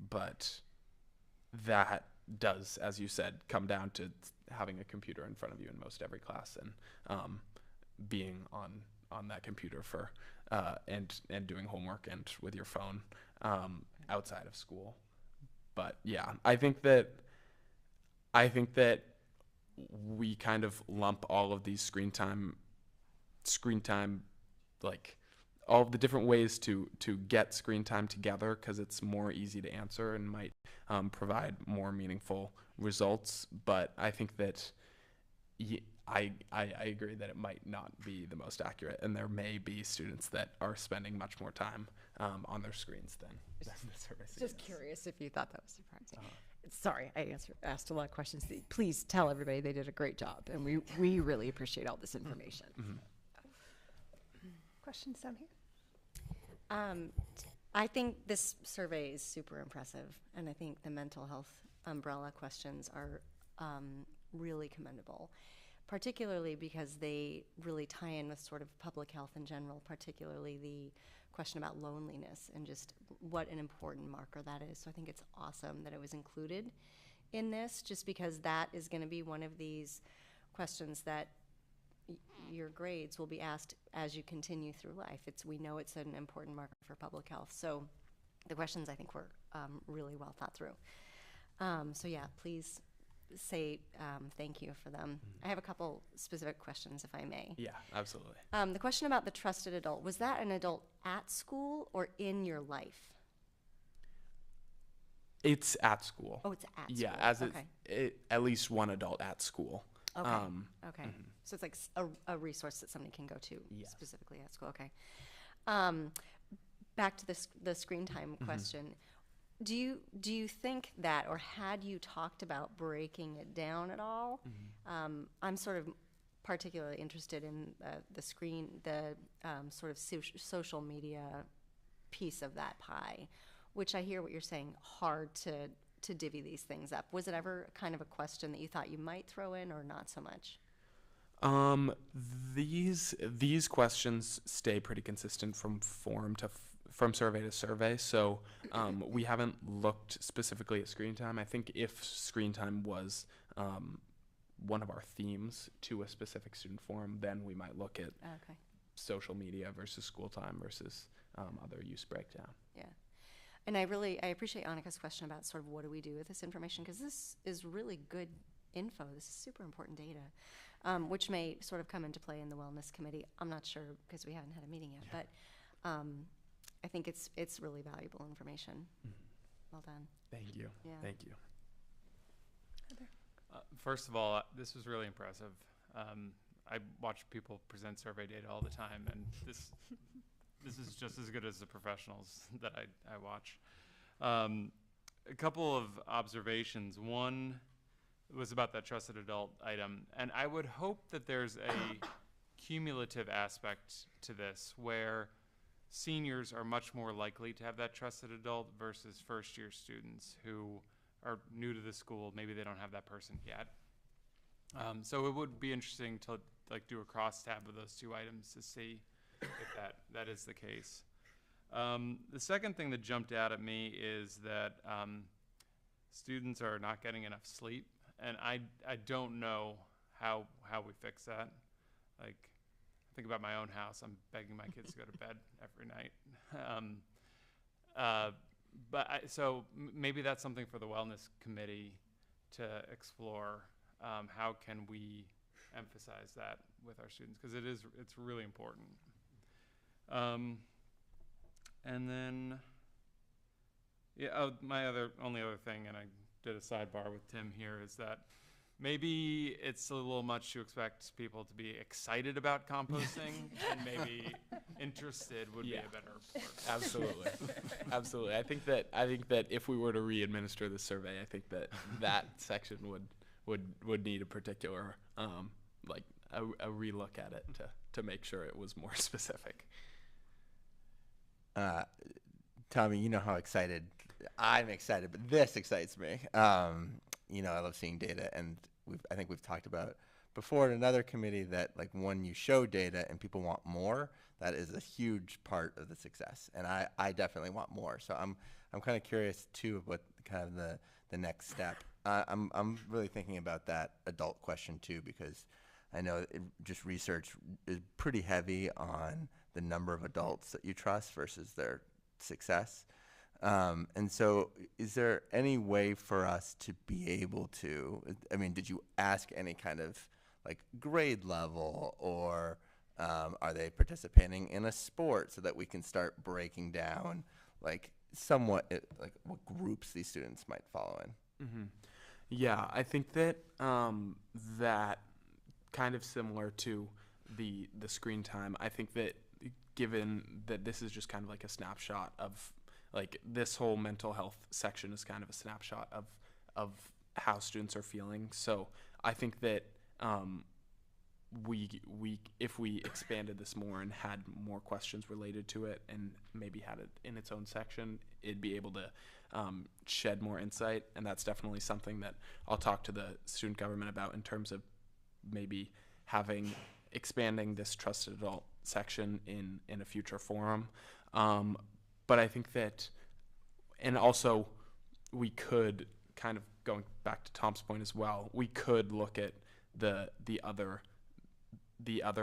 But that does, as you said, come down to having a computer in front of you in most every class and being on that computer for and doing homework and with your phone outside of school. But yeah, I think that we kind of lump all of these screen time, like all of the different ways to get screen time together, because it's more easy to answer and might provide more meaningful results. But I think that I agree that it might not be the most accurate, and there may be students that are spending much more time on their screens than the survey Just suggests. curious if you thought that was surprising. Sorry, I asked a lot of questions. Please tell everybody they did a great job, and we really appreciate all this information. Questions down here? I think this survey is super impressive, and I think the mental health umbrella questions are really commendable, particularly because they really tie in with sort of public health in general, particularly the question about loneliness and just what an important marker that is. So I think it's awesome that it was included in this, just because that is going to be one of these questions that your grades will be asked as you continue through life. We know it's an important marker for public health. So the questions, I think, were really well thought through. So yeah, please say thank you for them. I have a couple specific questions, if I may. Yeah, absolutely. The question about the trusted adult, was that an adult at school or in your life? It's at school. Oh, it's at school. Yeah, as okay. at least one adult at school. Okay. Okay. So it's like a resource that somebody can go to specifically at school. Okay. Back to the screen time question. Do you think that, or had you talked about breaking it down at all? I'm sort of particularly interested in the sort of social media piece of that pie, which I hear what you're saying, hard to divvy these things up. Was it ever kind of a question that you thought you might throw in, or not so much? These questions stay pretty consistent from from survey to survey. So we haven't looked specifically at screen time. I think if screen time was one of our themes to a specific student forum, then we might look at social media versus school time versus other use breakdown. Yeah. And I appreciate Annika's question about sort of what do we do with this information, because this is really good info. This is super important data, which may sort of come into play in the wellness committee. I'm not sure because we haven't had a meeting yet, but I think it's really valuable information. Well done. Thank you. Yeah. Thank you. First of all, this was really impressive. I watch people present survey data all the time, and this is just as good as the professionals that I watch. A couple of observations. One was about that trusted adult item, and I would hope that there's a cumulative aspect to this where seniors are much more likely to have that trusted adult versus first-year students who are new to the school. Maybe they don't have that person yet. So it would be interesting to do a cross-tab of those two items to see if that is the case. The second thing that jumped out at me is that students are not getting enough sleep, and I don't know how we fix that. Like, think about my own house. I'm begging my kids to go to bed every night. So maybe that's something for the wellness committee to explore. How can we emphasize that with our students? Because it's really important. And then, my only other thing, and I did a sidebar with Tim here, is that maybe it's a little much to expect people to be excited about composting, and maybe interested would be a better word. Absolutely. Absolutely. I think that if we were to re-administer the survey, I think that section would need a particular a relook at it to make sure it was more specific. Tommy, you know how excited I'm excited, but this excites me. I love seeing data, and I think we've talked about before in another committee that when you show data and people want more, that is a huge part of the success. And I definitely want more. So I'm kind of curious too of what kind of the next step. I'm really thinking about that adult question too, because I know just research is pretty heavy on the number of adults that you trust versus their success. And so is there any way for us to be able to, did you ask any kind of grade level, or are they participating in a sport so that we can start breaking down somewhat what groups these students might follow in? Mm-hmm. Yeah, I think that that kind of similar to the screen time, I think that given that this is just kind of a snapshot of this whole mental health section is kind of a snapshot of how students are feeling. So I think that we if we expanded this more and had more questions related to it and maybe had it in its own section, it'd be able to shed more insight. And that's definitely something that I'll talk to the student government about in terms of maybe expanding this trusted adult section in a future forum. But I think that, and also we could, kind of going back to Tom's point as well, we could look at the other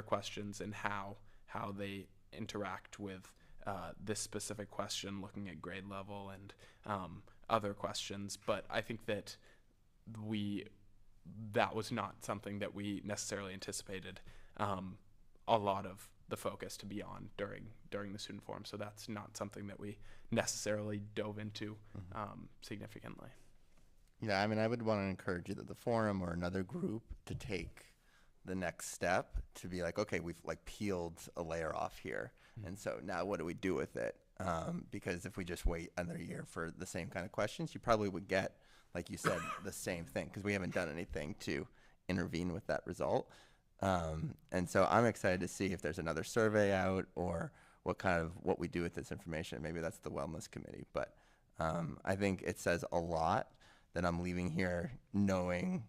questions and how they interact with this specific question, looking at grade level and other questions. But I think that that was not something that we necessarily anticipated a lot of the focus to be on during the student forum. So that's not something that we necessarily dove into significantly. Yeah, I mean, I would want to encourage either the forum or another group to take the next step to be like, okay, we've like peeled a layer off here. And so now what do we do with it? Because if we just wait another year for the same kind of questions, you probably would get, like you said, the same thing, because we haven't done anything to intervene with that result. And so I'm excited to see if there's another survey out or what we do with this information. Maybe that's the wellness committee. But I think it says a lot that I'm leaving here knowing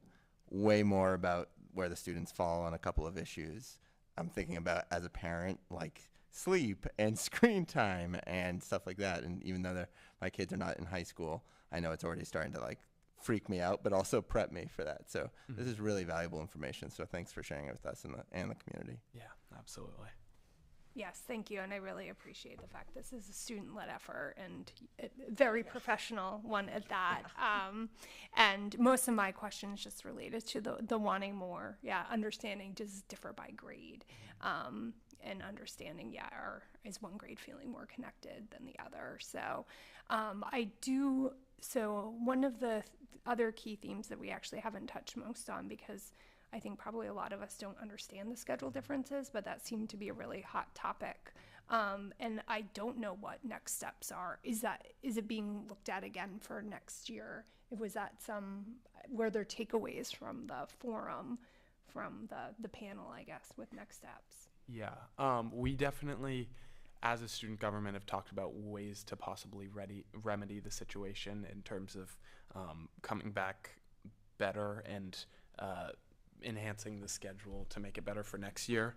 way more about where the students fall on a couple of issues. I'm thinking about, as a parent, like sleep and screen time and stuff like that. And even though my kids are not in high school, I know it's already starting to like freak me out, but also prep me for that. So this is really valuable information. So thanks for sharing it with us and the community. Yeah, absolutely. Yes, thank you, and I really appreciate the fact this is a student-led effort and a very professional one at that. And most of my questions just related to the wanting more, understanding does it differ by grade, and understanding, is one grade feeling more connected than the other? So so one of the other key themes that we actually haven't touched most on, because I think probably a lot of us don't understand the schedule differences, but that seemed to be a really hot topic. And I don't know what next steps are. Is it being looked at again for next year? Was that were there takeaways from the forum, from the panel, I guess, with next steps? Yeah, we definitely, as a student government, have talked about ways to possibly remedy the situation in terms of coming back better and enhancing the schedule to make it better for next year.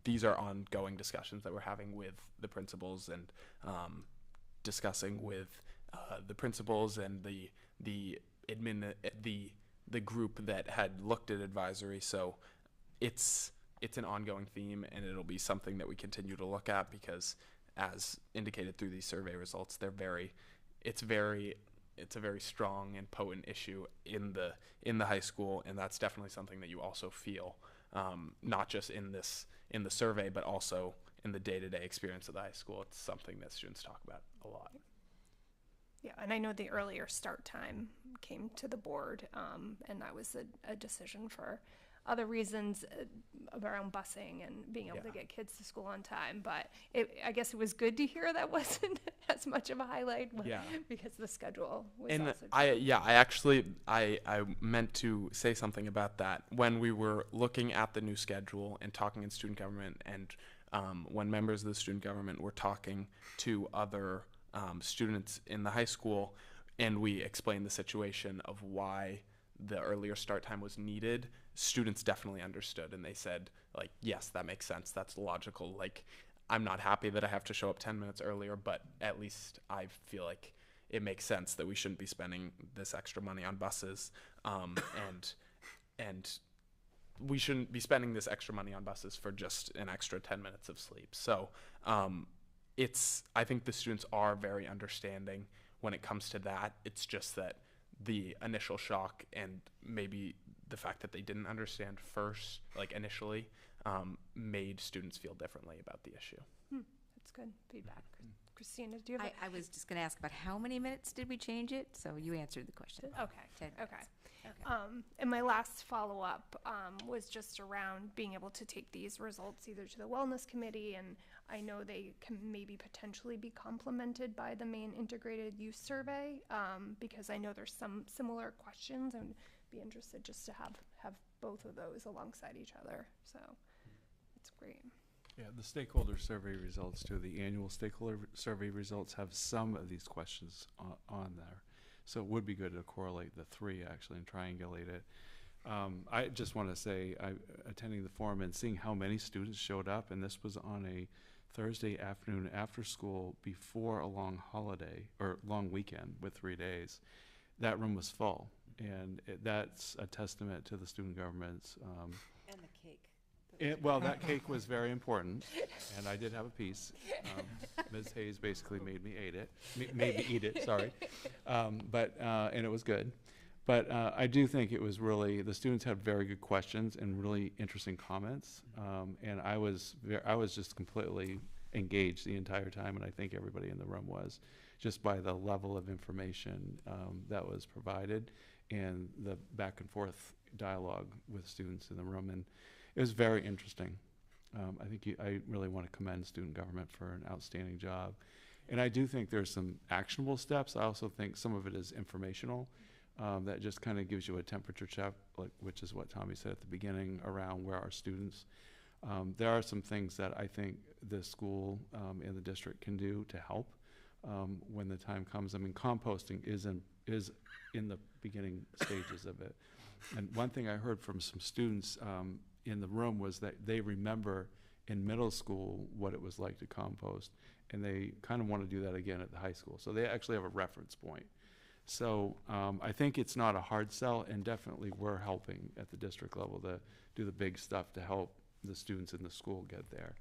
These are ongoing discussions that we're having with the principals and discussing with the principals and the group that had looked at advisory. So it's an ongoing theme, and it'll be something that we continue to look at, because as indicated through these survey results, it's a very strong and potent issue in the high school, and that's definitely something that you also feel, not just in the survey, but also in the day-to-day experience of the high school. It's something that students talk about a lot. Yeah, and I know the earlier start time came to the board, and that was a decision for other reasons around busing and being able to get kids to school on time. But I guess it was good to hear that wasn't as much of a highlight because the schedule was also I meant to say something about that. When we were looking at the new schedule and talking in student government, and when members of the student government were talking to other students in the high school, and we explained the situation of why the earlier start time was needed, students definitely understood, and they said, like, yes, that makes sense, that's logical. Like, I'm not happy that I have to show up 10 minutes earlier, but at least I feel like it makes sense that we shouldn't be spending this extra money on buses, and we shouldn't be spending this extra money on buses for just an extra 10 minutes of sleep. So I think the students are very understanding when it comes to that. It's just that the initial shock, and maybe the fact that they didn't understand first, like initially, made students feel differently about the issue. That's good feedback. Christina, do you have I was just going to ask about how many minutes did we change it? So you answered the question. 10 minutes. Okay. And my last follow-up was just around being able to take these results either to the wellness committee and I know they can maybe potentially be complemented by the main integrated use survey, because I know there's some similar questions, and be interested just to have both of those alongside each other. So it's great. Yeah, the stakeholder survey results too, the annual stakeholder survey results have some of these questions on there. So it would be good to correlate the three actually and triangulate it. I just want to say, attending the forum and seeing how many students showed up, and this was on a Thursday afternoon after school before a long holiday, or long weekend with 3 days. That room was full, and that's a testament to the student government's. And the cake. Well, that cake was very important, and I did have a piece. Ms. Hayes basically made me eat it, sorry. And it was good. But I do think it was really, the students had very good questions and really interesting comments. And I was just completely engaged the entire time, and I think everybody in the room was, just by the level of information that was provided and the back and forth dialogue with students in the room. And it was very interesting. I really want to commend student government for an outstanding job. And I do think there's some actionable steps. I also think some of it is informational. That just kind of gives you a temperature check, which is what Tommy said at the beginning, around where our students. There are some things that I think the school and the district can do to help when the time comes. I mean, composting is in the beginning stages of it. And one thing I heard from some students in the room was that they remember in middle school what it was like to compost, and they kind of want to do that again at the high school. So they actually have a reference point. So I think it's not a hard sell, and definitely we're helping at the district level to do the big stuff to help the students in the school get there.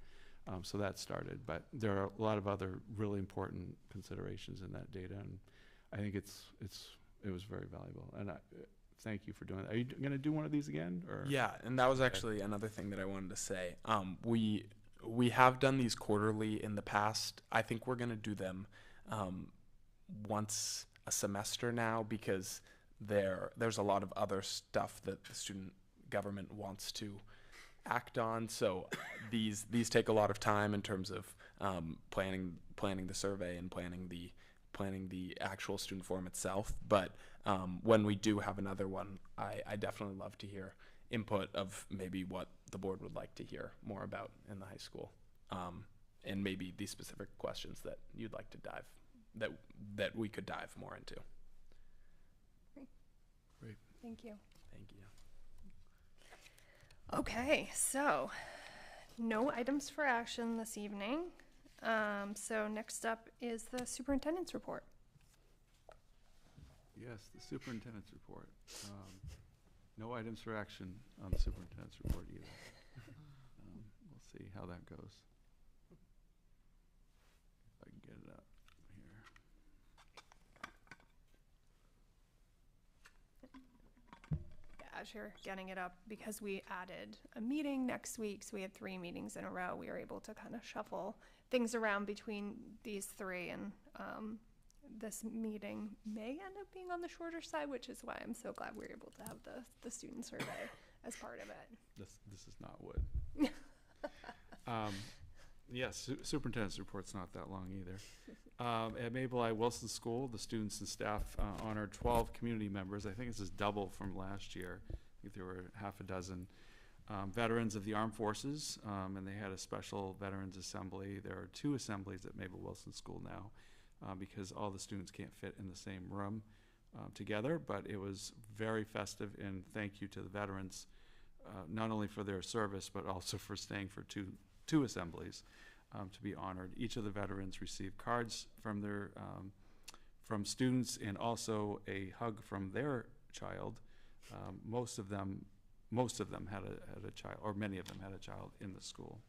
So that started, but there are a lot of other really important considerations in that data, and I think it was very valuable. And thank you for doing that. Are you going to do one of these again? Or? Yeah, and that was actually another thing that I wanted to say. We have done these quarterly in the past. I think we're going to do them once a semester now, because there's a lot of other stuff that the student government wants to act on. So these take a lot of time in terms of planning the survey and planning the actual student forum itself. But when we do have another one, I definitely love to hear input of maybe what the board would like to hear more about in the high school, and maybe these specific questions that you'd like to dive, that we could dive more into. Great. Thank you. Thank you. Okay, so no items for action this evening. So next up is the superintendent's report. Yes, the superintendent's report. No items for action on the superintendent's report either. We'll see how that goes. If I can get it up here. As you're getting it up, because we added a meeting next week, so we had 3 meetings in a row, we were able to kind of shuffle things around between these 3, and this meeting may end up being on the shorter side, which is why I'm so glad we were able to have the student survey as part of it. This is not wood. Yes, superintendent's report's not that long either. At Mabel I. Wilson School, the students and staff honored 12 community members. I think this is double from last year. I think there were half a dozen veterans of the armed forces, and they had a special veterans assembly. There are 2 assemblies at Mabel Wilson School now, because all the students can't fit in the same room together, but it was very festive, and thank you to the veterans, not only for their service, but also for staying for two assemblies to be honored. Each of the veterans received cards from their from students, and also a hug from their child. Most of them had a child, or many of them had a child in the school.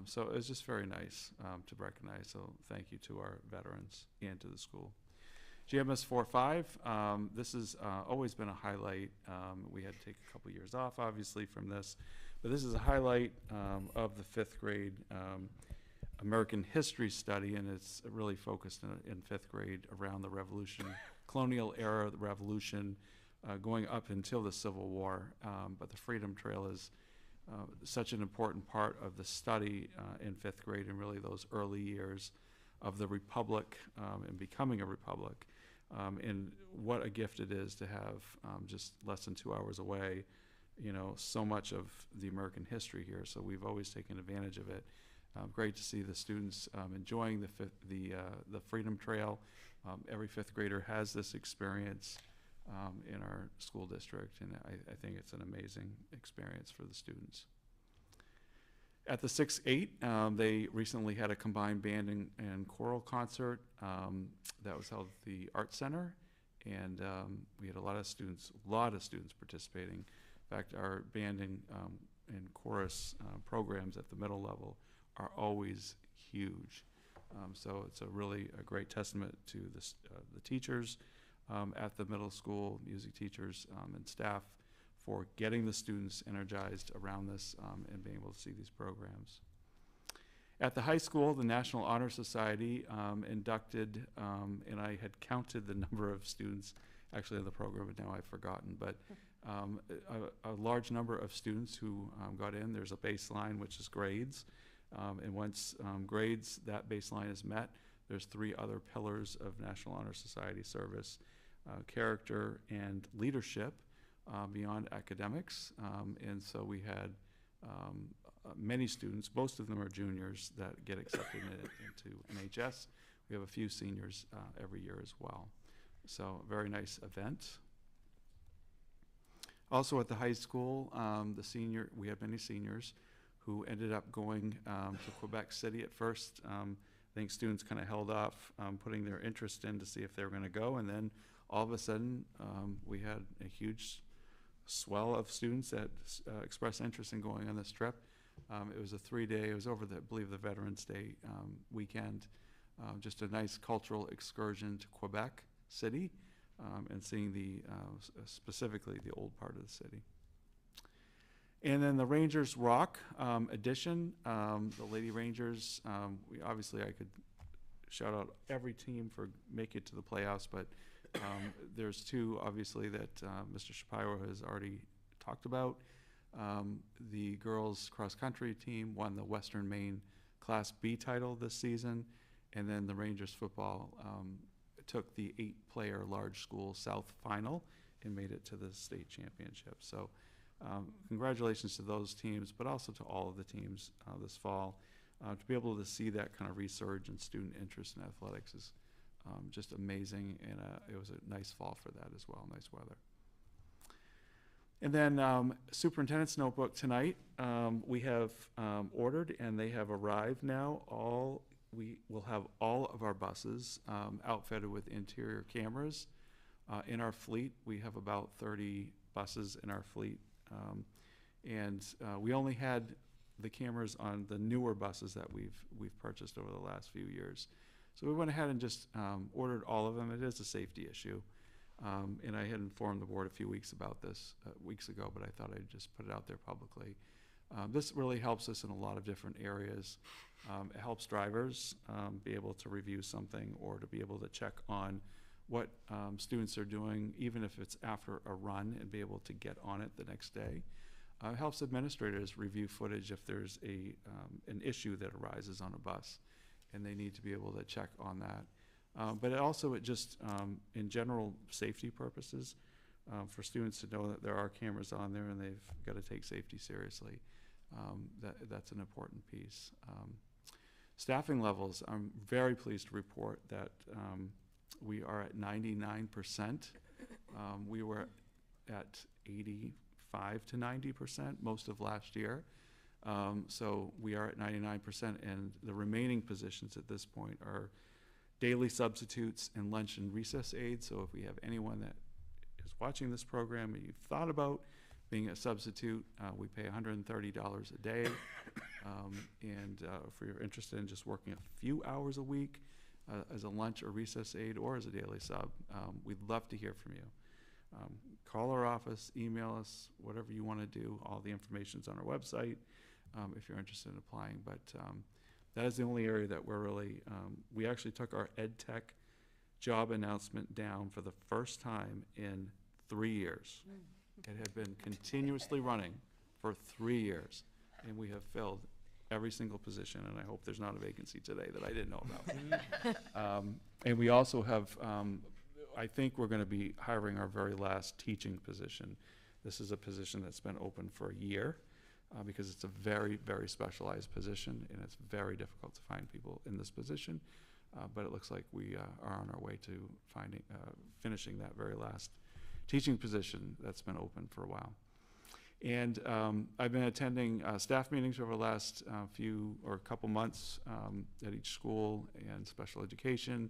So it was just very nice to recognize. So thank you to our veterans and to the school. GMS 4-5, this has always been a highlight. We had to take a couple years off, obviously, from this, but this is a highlight of the 5th grade American history study, and it's really focused in 5th grade around the Revolution, colonial era, the Revolution, going up until the Civil War. But the Freedom Trail is such an important part of the study in 5th grade and really those early years of the republic and becoming a republic. And what a gift it is to have just less than 2 hours away, you know, so much of the American history here. So we've always taken advantage of it. Great to see the students enjoying the Freedom Trail. Every 5th grader has this experience in our school district, and I think it's an amazing experience for the students. At the 6-8, they recently had a combined band and choral concert that was held at the Art Center, and we had a lot of students participating. In fact, our band and chorus programs at the middle level are always huge. So it's a great testament to the teachers at the middle school, music teachers and staff, for getting the students energized around this and being able to see these programs. At the high school, the National Honor Society inducted, and I had counted the number of students actually in the program, but now I've forgotten, but a large number of students who got in. There's a baseline, which is grades, and once grades, that baseline is met, there's 3 other pillars of National Honor Society service: character and leadership, beyond academics. And so we had many students, most of them are juniors, that get accepted into NHS. We have a few seniors every year as well. So a very nice event. Also at the high school, we had many seniors who ended up going to Quebec City at first. I think students kind of held off putting their interest in to see if they were going to go, and then all of a sudden we had a huge swell of students that expressed interest in going on this trip. It was a 3-day, it was over I believe the Veterans Day weekend, just a nice cultural excursion to Quebec City and seeing specifically the old part of the city. And then the Rangers Rock edition, the Lady Rangers, obviously I could shout out every team for making it to the playoffs, but there's 2 obviously that Mr. Shapiro has already talked about. The girls cross country team won the Western Maine Class B title this season, and then the Rangers football took the 8-player large school South final and made it to the state championship. So congratulations to those teams, but also to all of the teams this fall. To be able to see that kind of resurge in student interest in athletics is just amazing, and it was a nice fall for that as well, nice weather. And then Superintendent's Notebook tonight, we have ordered, and they have arrived now. We will have all of our buses outfitted with interior cameras. In our fleet, we have about 30 buses in our fleet, and we only had the cameras on the newer buses that we've purchased over the last few years. So we went ahead and just ordered all of them. It is a safety issue. And I had informed the board a few weeks about this weeks ago, but I thought I'd just put it out there publicly. This really helps us in a lot of different areas. It helps drivers be able to review something or to be able to check on what students are doing, even if it's after a run, and be able to get on it the next day. It helps administrators review footage if there's an issue that arises on a bus, and they need to be able to check on that. But it just, in general safety purposes, for students to know that there are cameras on there and they've got to take safety seriously, that's an important piece. Staffing levels, I'm very pleased to report that we are at 99%. We were at 85 to 90% most of last year. So we are at 99%, and the remaining positions at this point are daily substitutes and lunch and recess aides. So if we have anyone that is watching this program and you've thought about being a substitute, we pay $130 a day. And if you're interested in just working a few hours a week as a lunch or recess aide or as a daily sub, we'd love to hear from you. Call our office, email us, whatever you want to do. All the information's on our website if you're interested in applying. But that is the only area that we're really, we actually took our ed tech job announcement down for the first time in 3 years. It had been continuously running for 3 years, and we have filled every single position, and I hope there's not a vacancy today that I didn't know about. And we also have, I think we're gonna be hiring our very last teaching position. This is a position that's been open for a year, because it's a very, very specialized position, and it's very difficult to find people in this position. But it looks like we are on our way to finishing that very last teaching position that's been open for a while. And I've been attending staff meetings over the last couple months at each school and special education.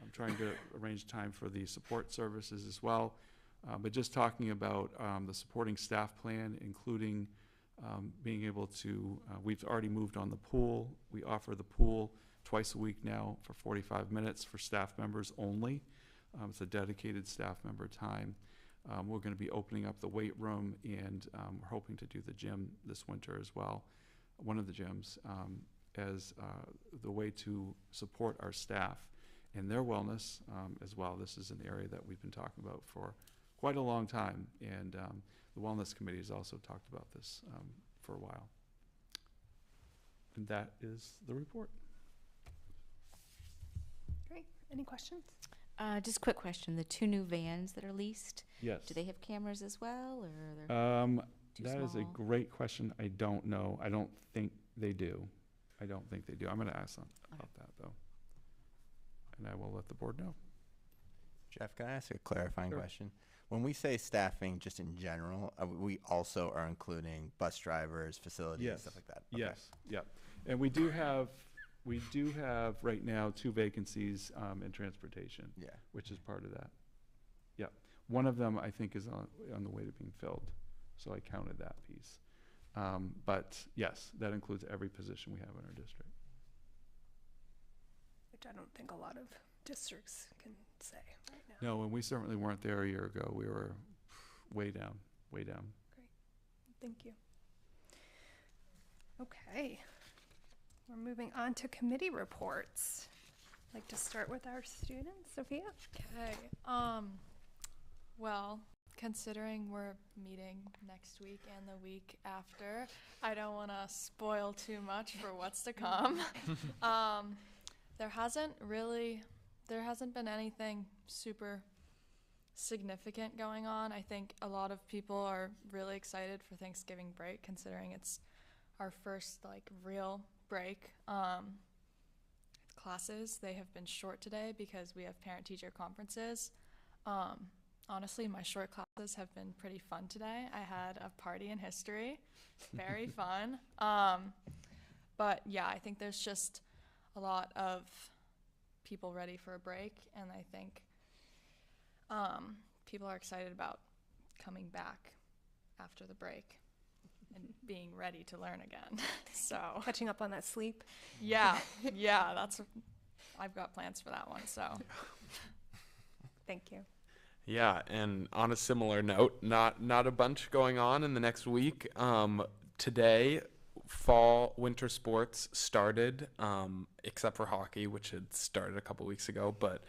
I'm trying to arrange time for the support services as well. But just talking about the supporting staff plan, including being able to, we've already moved on the pool. We offer the pool twice a week now for 45 minutes for staff members only. It's a dedicated staff member time. We're going to be opening up the weight room, and we're hoping to do the gym this winter as well, one of the gyms, as the way to support our staff and their wellness as well. This is an area that we've been talking about for quite a long time, and the Wellness Committee has also talked about this for a while. And that is the report. Great. Any questions? Just a quick question. The 2 new vans that are leased, Yes. do they have cameras as well, or are they too That is a small? great question. I don't know. I don't think they do. I'm going to ask them about that, though. And I will let the board know. Jeff, can I ask a clarifying Sure. question? When we say staffing, just in general, we also are including bus drivers, facilities, Yes. stuff like that? Okay. Yes, yep. And we do have right now 2 vacancies in transportation, Yeah. which is part of that. Yep. One of them, I think, is on the way to being filled, so I counted that piece. But yes, that includes every position we have in our district. Which I don't think a lot of districts can say right now. No, and we certainly weren't there a year ago. We were way down, way down. Thank you. Okay. We're moving on to committee reports. I'd like to start with our students. Sophia? Okay. Well, considering we're meeting next week and the week after, I don't want to spoil too much for what's to come. There hasn't been anything super significant going on. I think a lot of people are really excited for Thanksgiving break, considering it's our first real break. Classes, they have been short today because we have parent-teacher conferences. Honestly, my short classes have been pretty fun today. I had a party in history, very fun. But yeah, I think there's just a lot of people ready for a break, and I think people are excited about coming back after the break and being ready to learn again. So Catching up on that sleep. yeah, I've got plans for that one. So Thank you. Yeah, and on a similar note, not a bunch going on in the next week. Today, winter sports started, except for hockey, which had started a couple weeks ago. But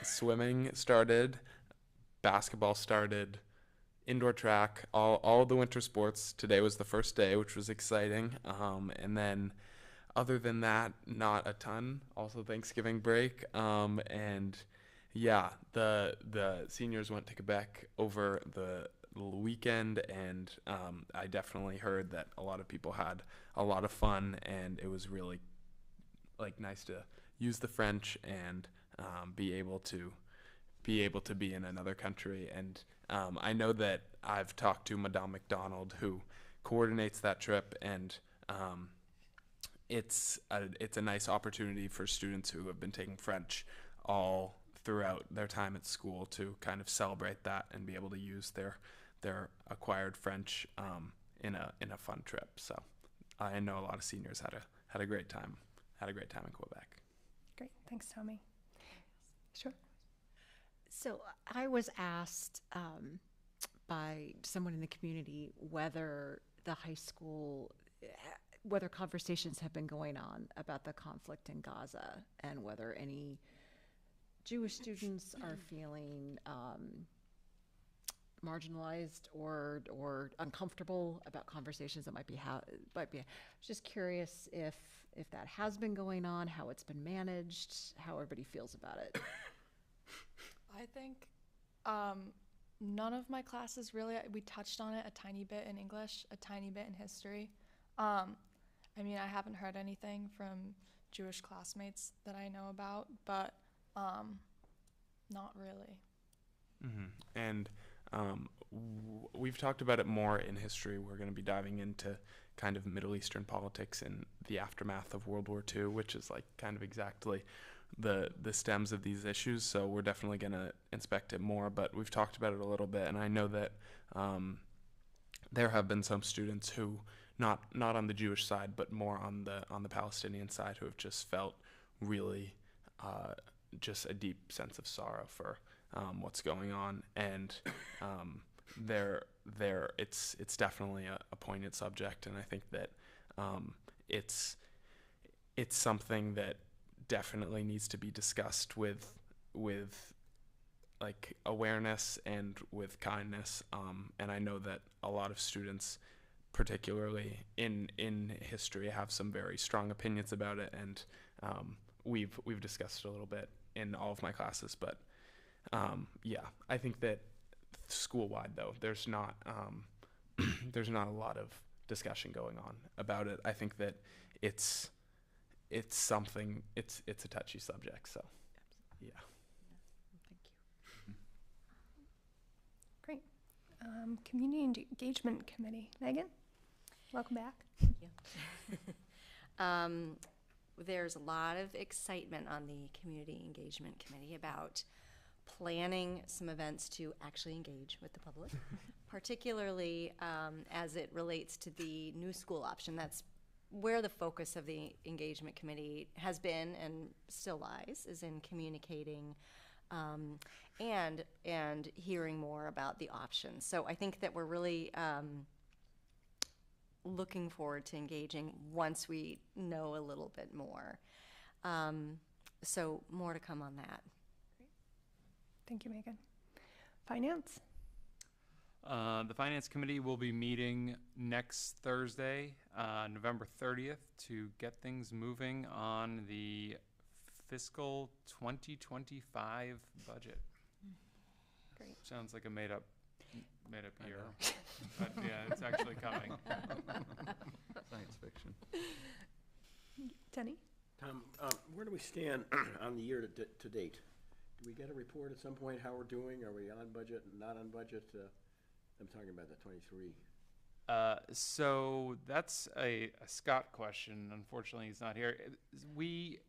swimming started, basketball started, indoor track, all of the winter sports. Today was the first day, which was exciting. And then, other than that, not a ton. Also Thanksgiving break, and yeah, the seniors went to Quebec over the weekend, and I definitely heard that a lot of people had a lot of fun, and it was really nice to use the French and be able to be in another country. And I know that I've talked to Madame McDonald, who coordinates that trip, and it's a nice opportunity for students who have been taking French all throughout their time at school to kind of celebrate that and be able to use their acquired French in a fun trip. So I know a lot of seniors had a great time in Quebec. Great. Thanks, Tommy. Sure. So I was asked by someone in the community whether the high school, whether conversations have been going on about the conflict in Gaza, and whether any Jewish students are feeling marginalized or uncomfortable about conversations that might be just curious if that has been going on, how it's been managed, how everybody feels about it. I think none of my classes really, we touched on it a tiny bit in English, a tiny bit in history. I mean, I haven't heard anything from Jewish classmates that I know about, but not really. And we've talked about it more in history. We're going to be diving into kind of Middle Eastern politics and the aftermath of World War II, which is like kind of exactly the stems of these issues. So we're definitely going to inspect it more, but we've talked about it a little bit. And I know that there have been some students who, not on the Jewish side, but more on the Palestinian side, who have just felt really just a deep sense of sorrow for what's going on. And it's definitely a poignant subject, and I think that it's something that definitely needs to be discussed with like awareness and with kindness. And I know that a lot of students, particularly in history, have some very strong opinions about it, and we've discussed it a little bit in all of my classes. But yeah, I think that school-wide, though, there's not a lot of discussion going on about it. I think that it's something, it's a touchy subject. So yeah. Thank you. Great. Community Engagement Committee. Megan, welcome back. There's a lot of excitement on the Community Engagement Committee about planning some events to actually engage with the public, particularly as it relates to the new school option. That's where the focus of the Engagement Committee has been and still lies, is in communicating and hearing more about the options. So I think that we're really looking forward to engaging once we know a little bit more. So more to come on that. Great. Thank you, Megan. Finance? The Finance Committee will be meeting next Thursday, November 30th, to get things moving on the fiscal 2025 budget. Great. Sounds like a made up year, but yeah, it's actually coming. Science fiction. Denny? Tom, where do we stand on the year to date? Do we get a report at some point how we're doing? Are we on budget, not on budget? I'm talking about the 23. So that's a Scott question. Unfortunately, he's not here. We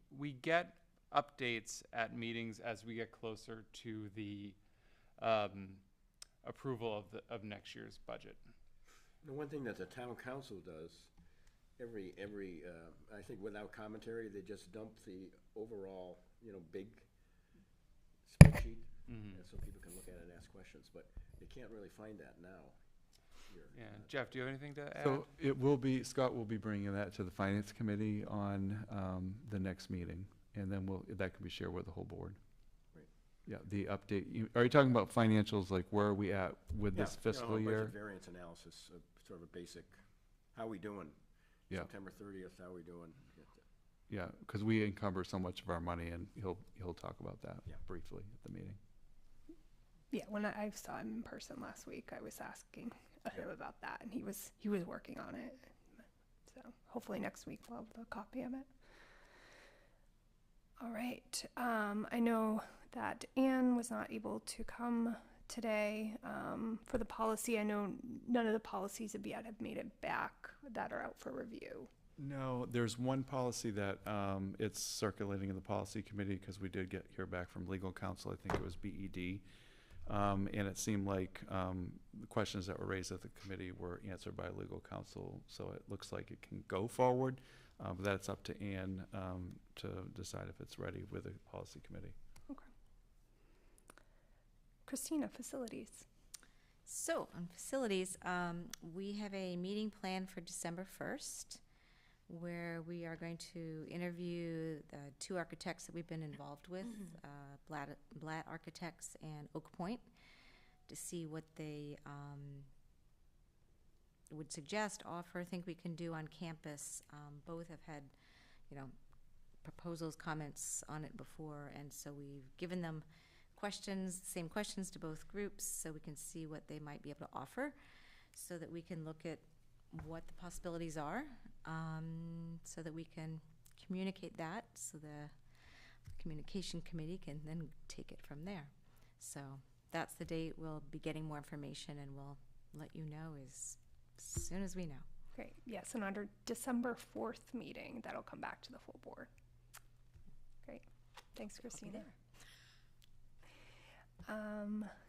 get updates at meetings as we get closer to the approval of next year's budget. The one thing that the town council does, every I think without commentary, they just dump the overall, big spreadsheet, so people can look at it and ask questions. But you can't really find that now. Yeah, Jeff, do you have anything to add? So Scott will be bringing that to the Finance Committee on the next meeting, and then that can be shared with the whole board. Right. Yeah, the update. Are you talking about financials, like where are we at with this fiscal year? Budget variance analysis, sort of a basic, how we doing? Yeah. September 30th, how we doing? Yeah, because we encumber so much of our money, and he'll talk about that Yeah. briefly at the meeting. Yeah, when I saw him in person last week, I was asking him about that, and he was working on it. So hopefully next week we'll have a copy of it. All right. I know that Anne was not able to come today for the policy. I know none of the policies have made it back that are out for review. No, there's one policy that it's circulating in the policy committee because we did hear back from legal counsel. I think it was BED. And it seemed like the questions that were raised at the committee were answered by legal counsel. So it looks like it can go forward, but that's up to Anne to decide if it's ready with the policy committee. Okay. Christina, facilities. So on facilities, we have a meeting planned for December 1st, where we are going to interview the two architects that we've been involved with, Blatt Architects and Oak Point, to see what they would suggest, offer, think we can do on campus. Both have had, proposals, comments on it before, and so we've given them same questions to both groups, so we can see what they might be able to offer, so that we can look at what the possibilities are, so that we can communicate that, so the communication committee can then take it from there. So that's the date. We'll be getting more information, and we'll let you know as soon as we know. Great. Yes, and under December 4th meeting, that'll come back to the full board. Great. Thanks, Christina.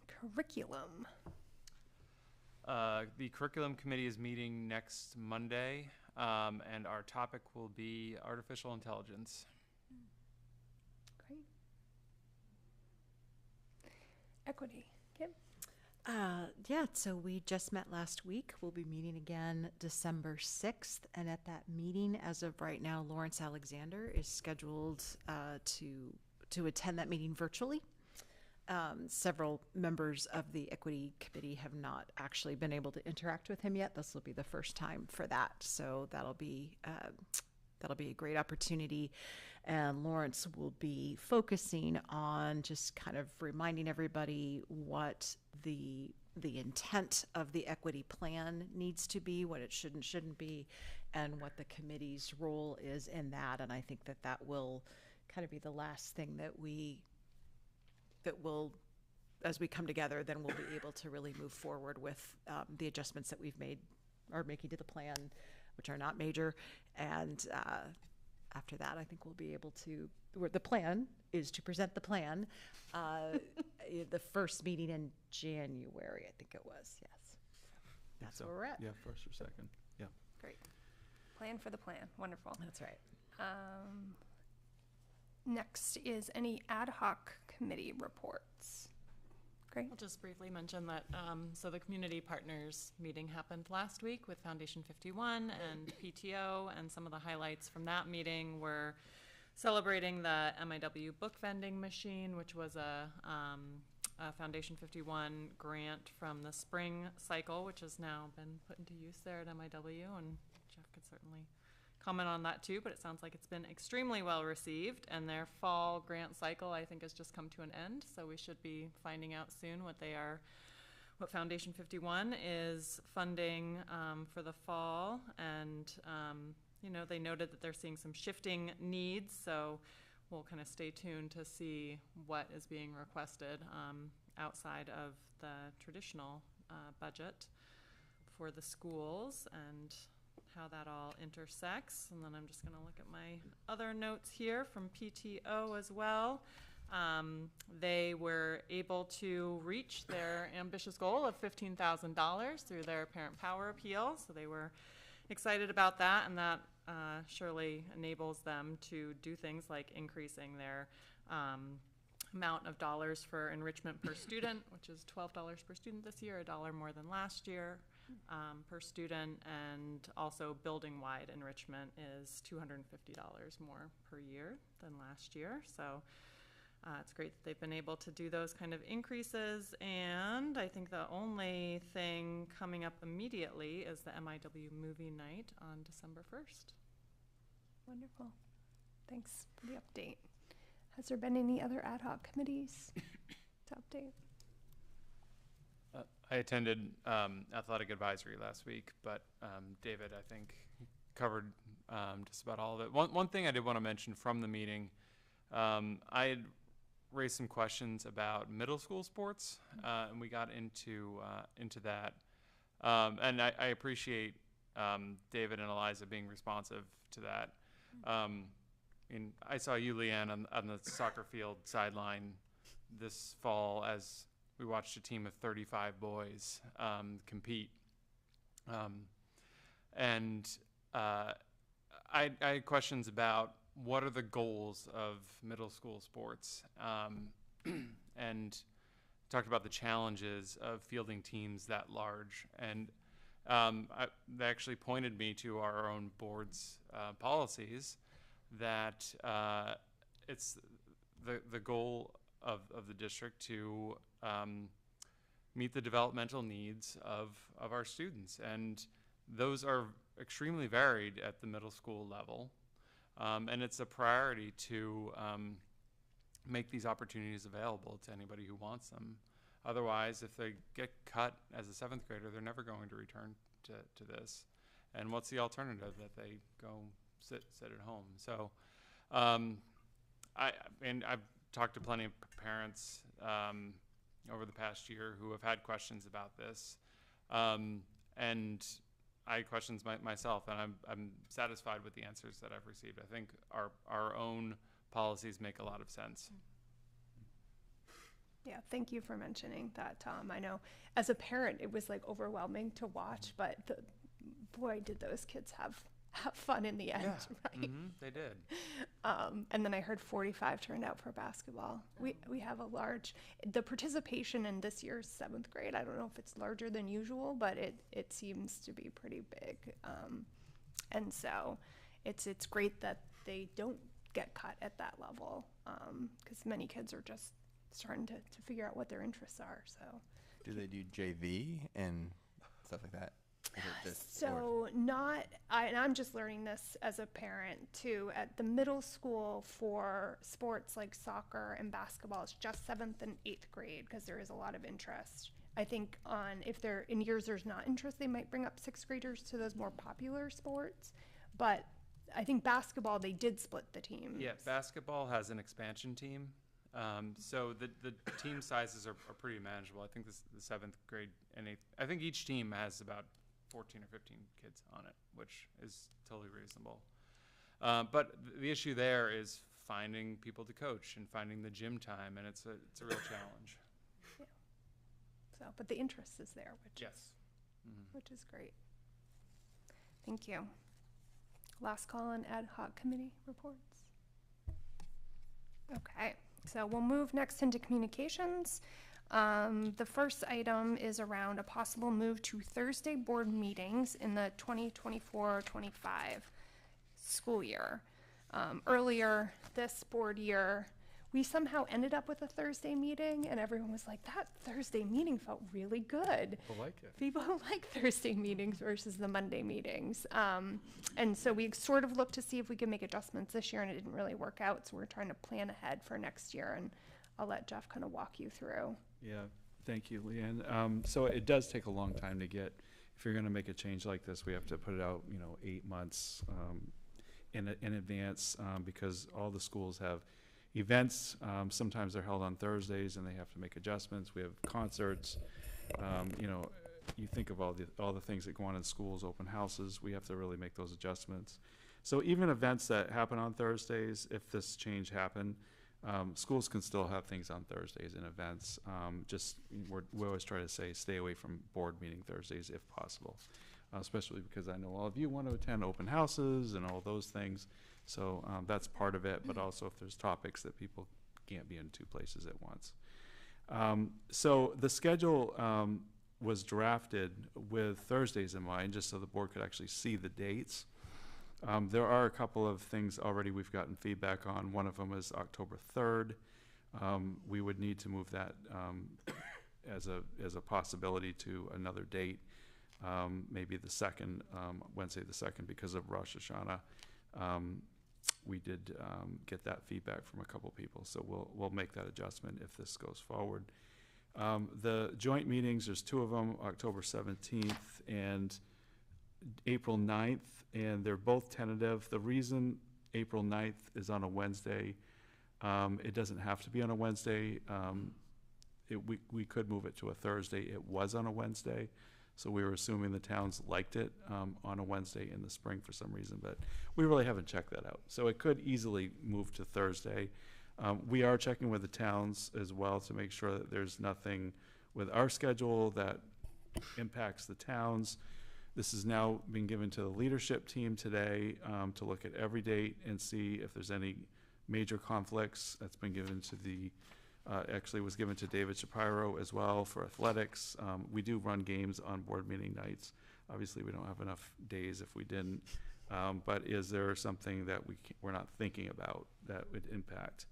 Curriculum. The curriculum committee is meeting next Monday, and our topic will be artificial intelligence. Great. Equity. Kim? Yeah, so we just met last week. We'll be meeting again December 6th. And at that meeting, as of right now, Lawrence Alexander is scheduled to attend that meeting virtually. Several members of the equity committee have not actually been able to interact with him yet. This will be the first time for that. So that'll be a great opportunity. And Lawrence will be focusing on just kind of reminding everybody what the intent of the equity plan needs to be, what it should and shouldn't be, and what the committee's role is in that. And I think that will kind of be the last thing that will, as we come together, then we'll be able to really move forward with the adjustments that we've made or making to the plan, which are not major. And after that, I think we'll be able to, the plan is to present the plan the first meeting in January, I think it was, yes. That's where we're at. Yeah, first or second, yeah. Great. Plan for the plan. Wonderful. That's right. Next is any ad hoc committee reports. Great. I'll just briefly mention that, so the community partners meeting happened last week with Foundation 51 and PTO, and some of the highlights from that meeting were celebrating the MIW book vending machine, which was a Foundation 51 grant from the spring cycle, which has now been put into use there at MIW, and Jeff could certainly comment on that too, but it sounds like it's been extremely well received, and their fall grant cycle, I think, has just come to an end, so we should be finding out soon what Foundation 51 is funding for the fall. And they noted that they're seeing some shifting needs, so we'll kind of stay tuned to see what is being requested outside of the traditional budget for the schools, and how that all intersects. And then I'm just going to look at my other notes here from PTO as well. They were able to reach their ambitious goal of $15,000 through their Parent Power Appeal, so they were excited about that, and that surely enables them to do things like increasing their amount of dollars for enrichment per student, which is $12 per student this year, $1 more than last year per student, and also building-wide enrichment is $250 more per year than last year. So it's great that they've been able to do those kind of increases. And I think the only thing coming up immediately is the MIW movie night on December 1st. Wonderful. Thanks for the update. Has there been any other ad hoc committees to update? I attended athletic advisory last week, but David, I think, covered just about all of it. One thing I did want to mention from the meeting, I had raised some questions about middle school sports, and we got into that. And I appreciate David and Eliza being responsive to that. And I saw you, Leanne, on the soccer field sideline this fall as we watched a team of 35 boys compete. And I had questions about what are the goals of middle school sports, and talked about the challenges of fielding teams that large. And they actually pointed me to our own board's policies, that it's the goal of the district to meet the developmental needs of our students. And those are extremely varied at the middle school level. And it's a priority to make these opportunities available to anybody who wants them. Otherwise, if they get cut as a 7th grader, they're never going to return to this. And what's the alternative? That they go sit at home. So I've talked to plenty of parents over the past year who have had questions about this. And I had questions myself, and I'm satisfied with the answers that I've received. I think our own policies make a lot of sense. Yeah, thank you for mentioning that, Tom. I know as a parent, it was like overwhelming to watch, but boy, did those kids have fun in the end, right? Mm-hmm, they did. And then I heard 45 turned out for basketball. We have the participation in this year's 7th grade, I don't know if it's larger than usual, but it seems to be pretty big. And so it's great that they don't get cut at that level, because many kids are just starting to figure out what their interests are. So Do they do JV and stuff like that? Is it just sports? So and I'm just learning this as a parent too. At the middle school for sports like soccer and basketball, it's just 7th and 8th grade because there is a lot of interest. I think if they're in years there's not interest, they might bring up 6th graders to those more popular sports. But I think basketball, they did split the teams. Yeah, basketball has an expansion team. So the team sizes are pretty manageable. I think the 7th grade and 8th, I think each team has about 14 or 15 kids on it, which is totally reasonable. But the issue there is finding people to coach and finding the gym time, and it's a real challenge. Yeah. So, but the interest is there, which which is great. Thank you. Last call on ad hoc committee reports. Okay, so we'll move next into communications. The first item is around a possible move to Thursday board meetings in the 2024-25 school year. Earlier this board year, we somehow ended up with a Thursday meeting, and everyone was like, that Thursday meeting felt really good. People like it. People like Thursday meetings versus the Monday meetings. And so we sort of looked to see if we could make adjustments this year, and it didn't really work out. So we're trying to plan ahead for next year, and I'll let Jeff kind of walk you through. Yeah, thank you, Leanne. So it does take a long time to get, if you're gonna make a change like this, we have to put it out, 8 months in advance, because all the schools have events. Sometimes they're held on Thursdays and they have to make adjustments. We have concerts. You think of all the things that go on in schools, open houses, we have to really make those adjustments. So even events that happen on Thursdays, if this change happened, schools can still have things on Thursdays and events. We always try to say stay away from board meeting Thursdays if possible, especially because I know all of you want to attend open houses and all those things. So that's part of it, but also if there's topics that people can't be in 2 places at once. So the schedule was drafted with Thursdays in mind, just so the board could actually see the dates. There are a couple of things already we've gotten feedback on. One of them is October 3rd. We would need to move that as a possibility to another date, maybe the 2nd, Wednesday the 2nd, because of Rosh Hashanah. We did get that feedback from a couple people, so we'll make that adjustment if this goes forward. The joint meetings, there's 2 of them, October 17th and April 9th, and they're both tentative. The reason April 9th is on a Wednesday, it doesn't have to be on a Wednesday. We could move it to a Thursday. It was on a Wednesday, so we were assuming the towns liked it on a Wednesday in the spring for some reason, but we really haven't checked that out. So it could easily move to Thursday. We are checking with the towns as well to make sure that there's nothing with our schedule that impacts the towns. This has now been given to the leadership team today to look at every date and see if there's any major conflicts. That's been given to actually was given to David Shapiro as well for athletics. We do run games on board meeting nights. Obviously, we don't have enough days if we didn't. But is there something that we're not thinking about that would impact?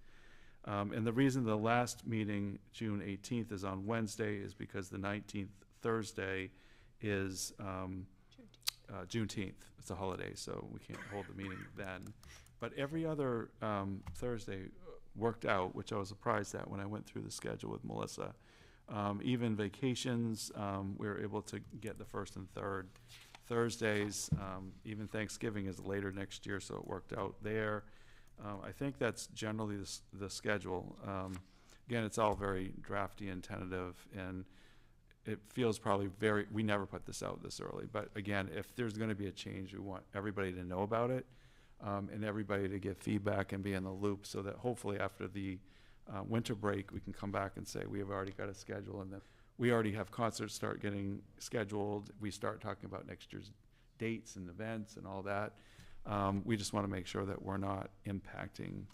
And the reason the last meeting, June 18th, is on Wednesday is because the 19th, Thursday, is Juneteenth. It's a holiday, so we can't hold the meeting then. But every other Thursday worked out, which I was surprised at when I went through the schedule with Melissa. Even vacations, we were able to get the first and third Thursdays. Even Thanksgiving is later next year, so it worked out there. I think that's generally the schedule. Again, it's all very drafty and tentative, and it feels probably we never put this out this early, but again, if there's gonna be a change, we want everybody to know about it, and everybody to give feedback and be in the loop, so that hopefully after the winter break, we can come back and say, we have already got a schedule, and then we already have concerts start getting scheduled, we start talking about next year's dates and events and all that. We just wanna make sure that we're not impacting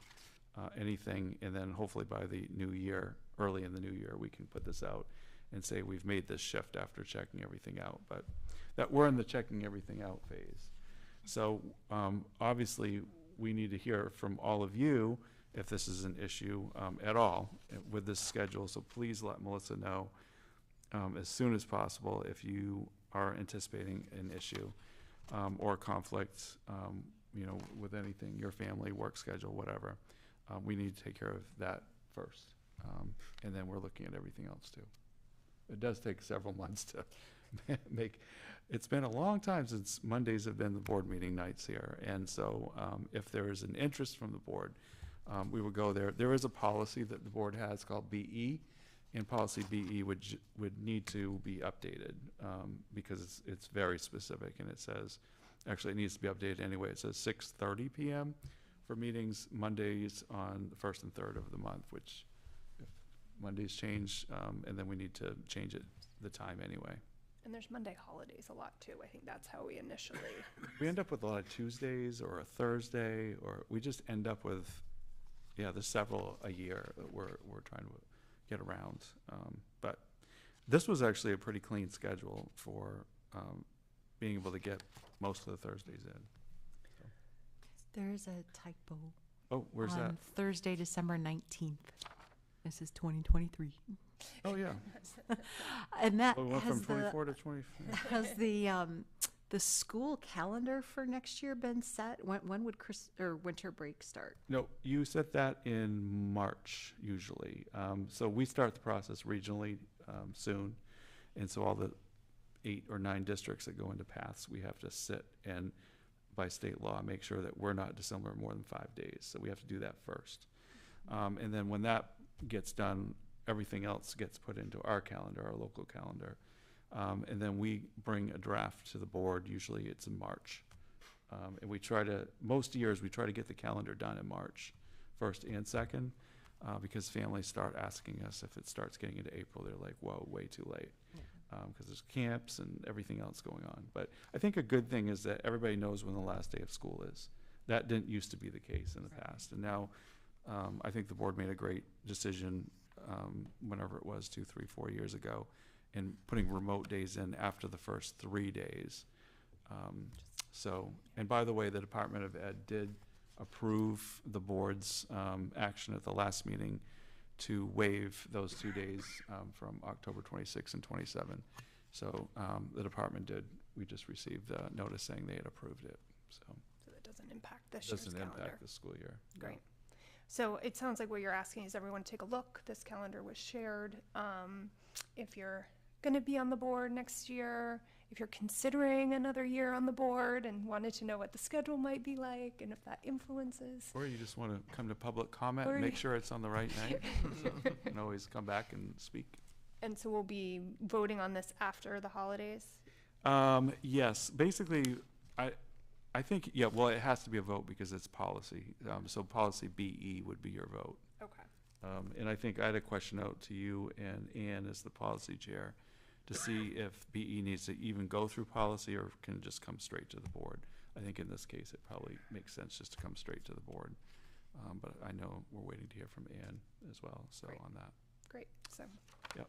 anything, and then hopefully by the new year, early in the new year, we can put this out and say we've made this shift after checking everything out, but that we're in the checking everything out phase. So obviously, we need to hear from all of you if this is an issue at all with this schedule, so please let Melissa know as soon as possible if you are anticipating an issue or conflict, you know, with anything, your family, work schedule, whatever. We need to take care of that first, and then we're looking at everything else too. It does take several months to make, it's been a long time since Mondays have been the board meeting nights here. And so if there is an interest from the board, we will go there. There is a policy that the board has called BE, and policy BE would need to be updated because it's very specific, and it says, actually it needs to be updated anyway. It says 6:30 p.m. for meetings Mondays on the 1st and 3rd of the month, which Mondays change, and then we need to change it, the time anyway. And there's Monday holidays a lot too. I think that's how we initially. We end up with a lot of Tuesdays or a Thursday, or we just end up with, yeah, there's several a year that we're trying to get around. But this was actually a pretty clean schedule for being able to get most of the Thursdays in. So. There is a typo. Oh, where's that? On Thursday, December 19th. This is 2023. Oh, yeah. And that We went has from 24 to 24. has the school calendar for next year been set? When would winter break start? No, you set that in March usually. So we start the process regionally soon. And so all the 8 or 9 districts that go into paths, we have to sit and by state law make sure that we're not dissimilar more than 5 days. So we have to do that first. And then when that gets done, everything else gets put into our calendar, our local calendar. And then we bring a draft to the board. Usually it's in March. And we try to, most years, we try to get the calendar done in March, 1st and 2nd, because families start asking us if it starts getting into April. They're like, whoa, way too late. Because there's camps and everything else going on. But I think a good thing is that everybody knows when the last day of school is. That didn't used to be the case in the past. And now I think the board made a great decision whenever it was 2, 3, 4 years ago, in putting remote days in after the first 3 days. So, and by the way, the Department of Ed did approve the board's action at the last meeting to waive those 2 days from October 26 and 27. So the department did, we just received a notice saying they had approved it, so. So that doesn't impact this year's calendar. Doesn't impact the school year. Great. So it sounds like what you're asking is everyone take a look. This calendar was shared. If you're going to be on the board next year, if you're considering another year on the board and wanted to know what the schedule might be like and if that influences. Or you just want to come to public comment Or and make you- sure it's on the right night. So you can always come back and speak. And so we'll be voting on this after the holidays? Yes, basically, I think, yeah, well, it has to be a vote because it's policy. So policy BE would be your vote. Okay. And I think I had a question out to you and Ann as the policy chair to see if BE needs to even go through policy or can it just come straight to the board. I think in this case, it probably makes sense just to come straight to the board. But I know we're waiting to hear from Ann as well, so Great. on that. Great. So Yep.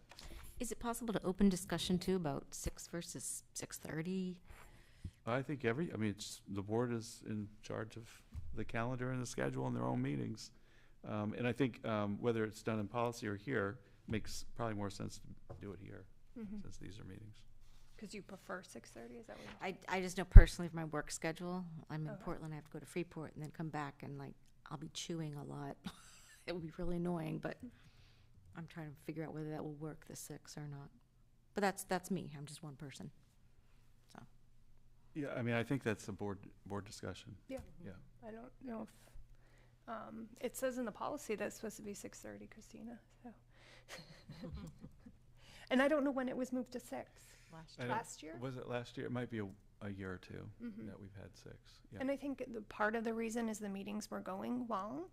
Is it possible to open discussion too about 6 versus 6:30? I think it's, the board is in charge of the calendar and the schedule and their own meetings. And I think whether it's done in policy or here, makes probably more sense to do it here, since these are meetings. Because you prefer 6:30, is that what I just know personally for my work schedule, I'm in Okay. Portland, I have to go to Freeport and then come back and like, I'll be chewing a lot. It would be really annoying, but I'm trying to figure out whether that will work the 6 or not. But that's me, I'm just one person. So, Yeah, I mean, I think that's a board discussion. Yeah. Yeah. I don't know if, it says in the policy that it's supposed to be 6:30, Christina, so. And I don't know when it was moved to 6. I don't- Last year? Was it last year? It might be a year or two that we've had 6. Yeah. And I think the part of the reason is the meetings were going long.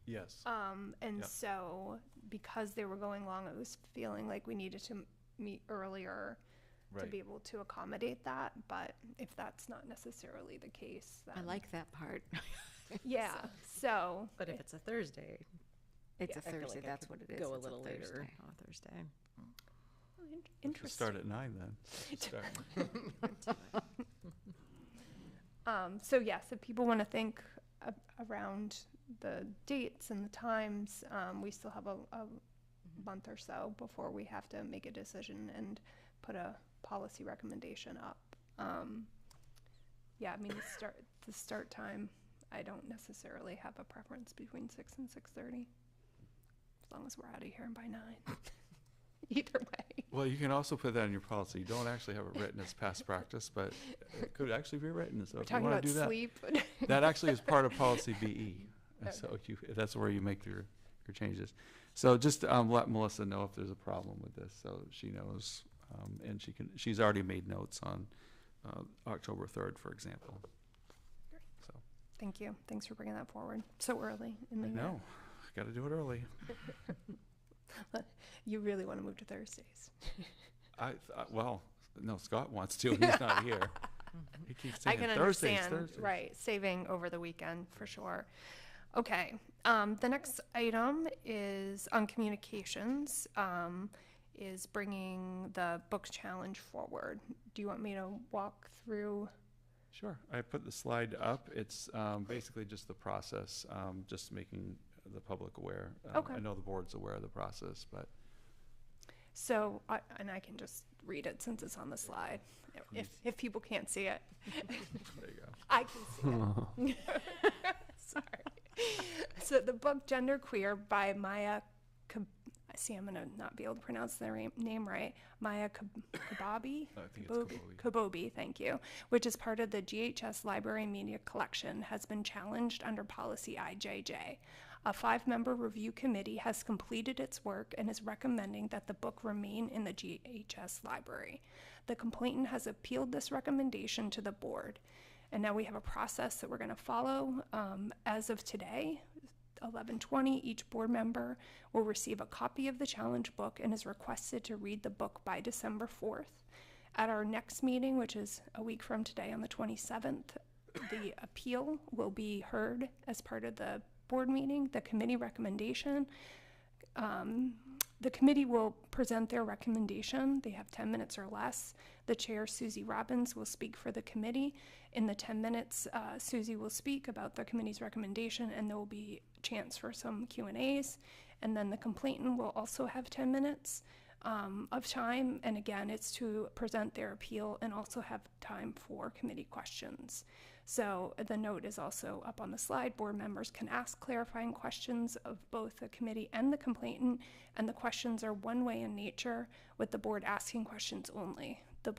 Yes. And Yep. so because they were going long, it was feeling like we needed to meet earlier to Right. be able to accommodate that. But if that's not necessarily the case, then. I like that part. Yeah, so. But if it's a Thursday, It's a I feel Thursday, like I that's could what it is. go a it's little later Thursday. on a Thursday. Just Interesting. start at 9 then. Start. So yes, if people want to think around the dates and the times, we still have a month or so before we have to make a decision and put a policy recommendation up. Yeah, I mean, the start time, I don't necessarily have a preference between 6 and 6:30, as long as we're out of here by 9. Either way. Well, you can also put that in your policy. You don't actually have it written as past practice, but it could actually be written. So We're if you talking want about to do that, sleep. that actually is part of policy BE. And so that's where you make your changes. So just let Melissa know if there's a problem with this, so she knows, and she's already made notes on October 3rd, for example. So Thank you. Thanks for bringing that forward so early in the year. no, got to do it early. You really want to move to Thursdays. Well, no, Scott wants to, and he's not here. He keeps I saying can Thursdays, understand, Thursdays. right, saving over the weekend for sure. Okay, the next item is on communications, is bringing the book challenge forward. Do you want me to walk through? Sure. I put the slide up. It's basically just the process, just making the public aware. Okay. I know the board's aware of the process, but So, and I can just read it since it's on the slide, if people can't see it. there you go. I can see it. Sorry. So the book Gender Queer by Maya, I'm going to not be able to pronounce their name right. Maya Kababi? I think it's Kabobi. Kabobi, thank you. Which is part of the GHS Library Media Collection, has been challenged under policy IJJ. A 5-member review committee has completed its work and is recommending that the book remain in the GHS library. The complainant has appealed this recommendation to the board. And now we have a process that we're going to follow. As of today, 11/20, each board member will receive a copy of the challenge book and is requested to read the book by December 4th. At our next meeting, which is a week from today on the 27th, the appeal will be heard as part of the board meeting, the committee recommendation. The committee will present their recommendation. They have 10 minutes or less. The chair, Susie Robbins, will speak for the committee. In the 10 minutes, Susie will speak about the committee's recommendation, and there will be a chance for some Q&As. And then the complainant will also have 10 minutes of time. And again, it's to present their appeal and also have time for committee questions. So the note is also up on the slide. Board members can ask clarifying questions of both the committee and the complainant, and the questions are one-way in nature, with the board asking questions only. The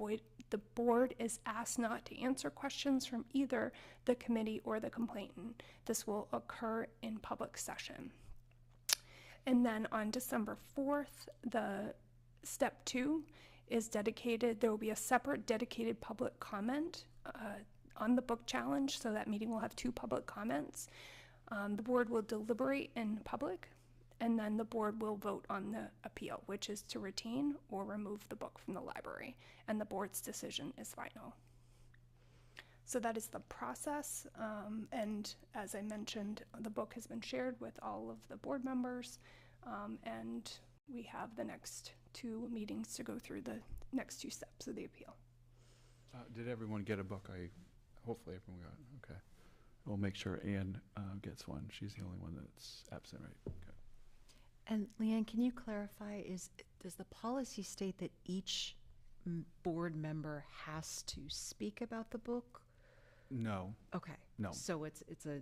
board is asked not to answer questions from either the committee or the complainant. This will occur in public session. And then on December 4th, the step 2 is dedicated. There will be a separate dedicated public comment on the book challenge, so that meeting will have 2 public comments. The board will deliberate in public, and then the board will vote on the appeal, which is to retain or remove the book from the library, and the board's decision is final. So that is the process, and as I mentioned, the book has been shared with all of the board members, and we have the next 2 meetings to go through the next 2 steps of the appeal. Did everyone get a book? Hopefully everyone got it. Okay. we'll make sure Ann gets one. She's the only one that's absent, right? Okay. And Leanne, can you clarify, does the policy state that each board member has to speak about the book? No, Okay. No. So it's a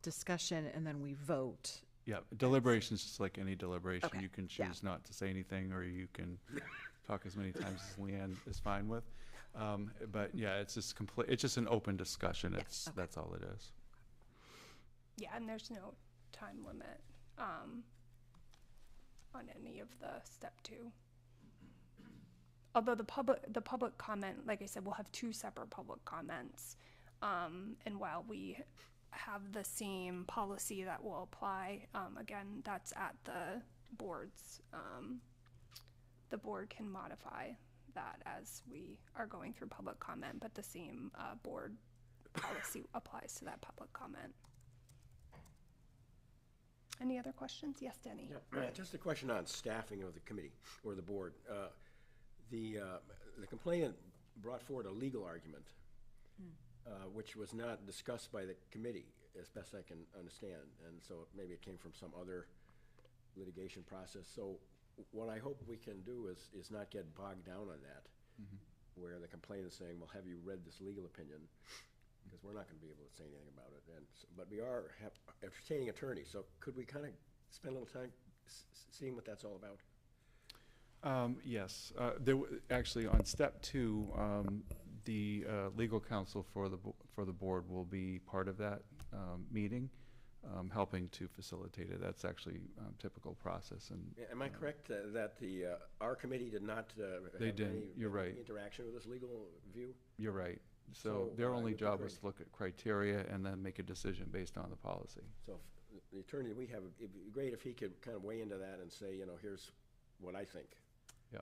discussion and then we vote. yeah, deliberation is just like any deliberation. Okay, You can yeah. choose not to say anything, or you can talk as many times as Leanne is fine with. But yeah, it's just it's just an open discussion. Yeah, It's, okay. that's all it is. Yeah, and there's no time limit on any of the step 2. Although the public comment, like I said, we'll have 2 separate public comments. And while we have the same policy that will apply, again, that's at the board's, the board can modify that as we are going through public comment, but the same board policy applies to that public comment. Any other questions? Yes, Denny. Yeah, just a question on staffing of the committee or the board. The complainant brought forward a legal argument, which was not discussed by the committee, as best I can understand, and so maybe it came from some other litigation process. So what I hope we can do is not get bogged down on that, where the complainant is saying, well, have you read this legal opinion? Because we're not going to be able to say anything about it. But we are entertaining attorneys, so could we kind of spend a little time seeing what that's all about? Yes, actually on step 2, the legal counsel for the board will be part of that meeting, helping to facilitate it. That's actually typical process. And Am I correct that our committee did not They have didn't. You're right. any interaction with this legal view? You're right. So So, their it only would be job great. was to look at criteria and then make a decision based on the policy. So if the attorney we have, it'd be great if he could kind of weigh into that and say, here's what I think. Yeah.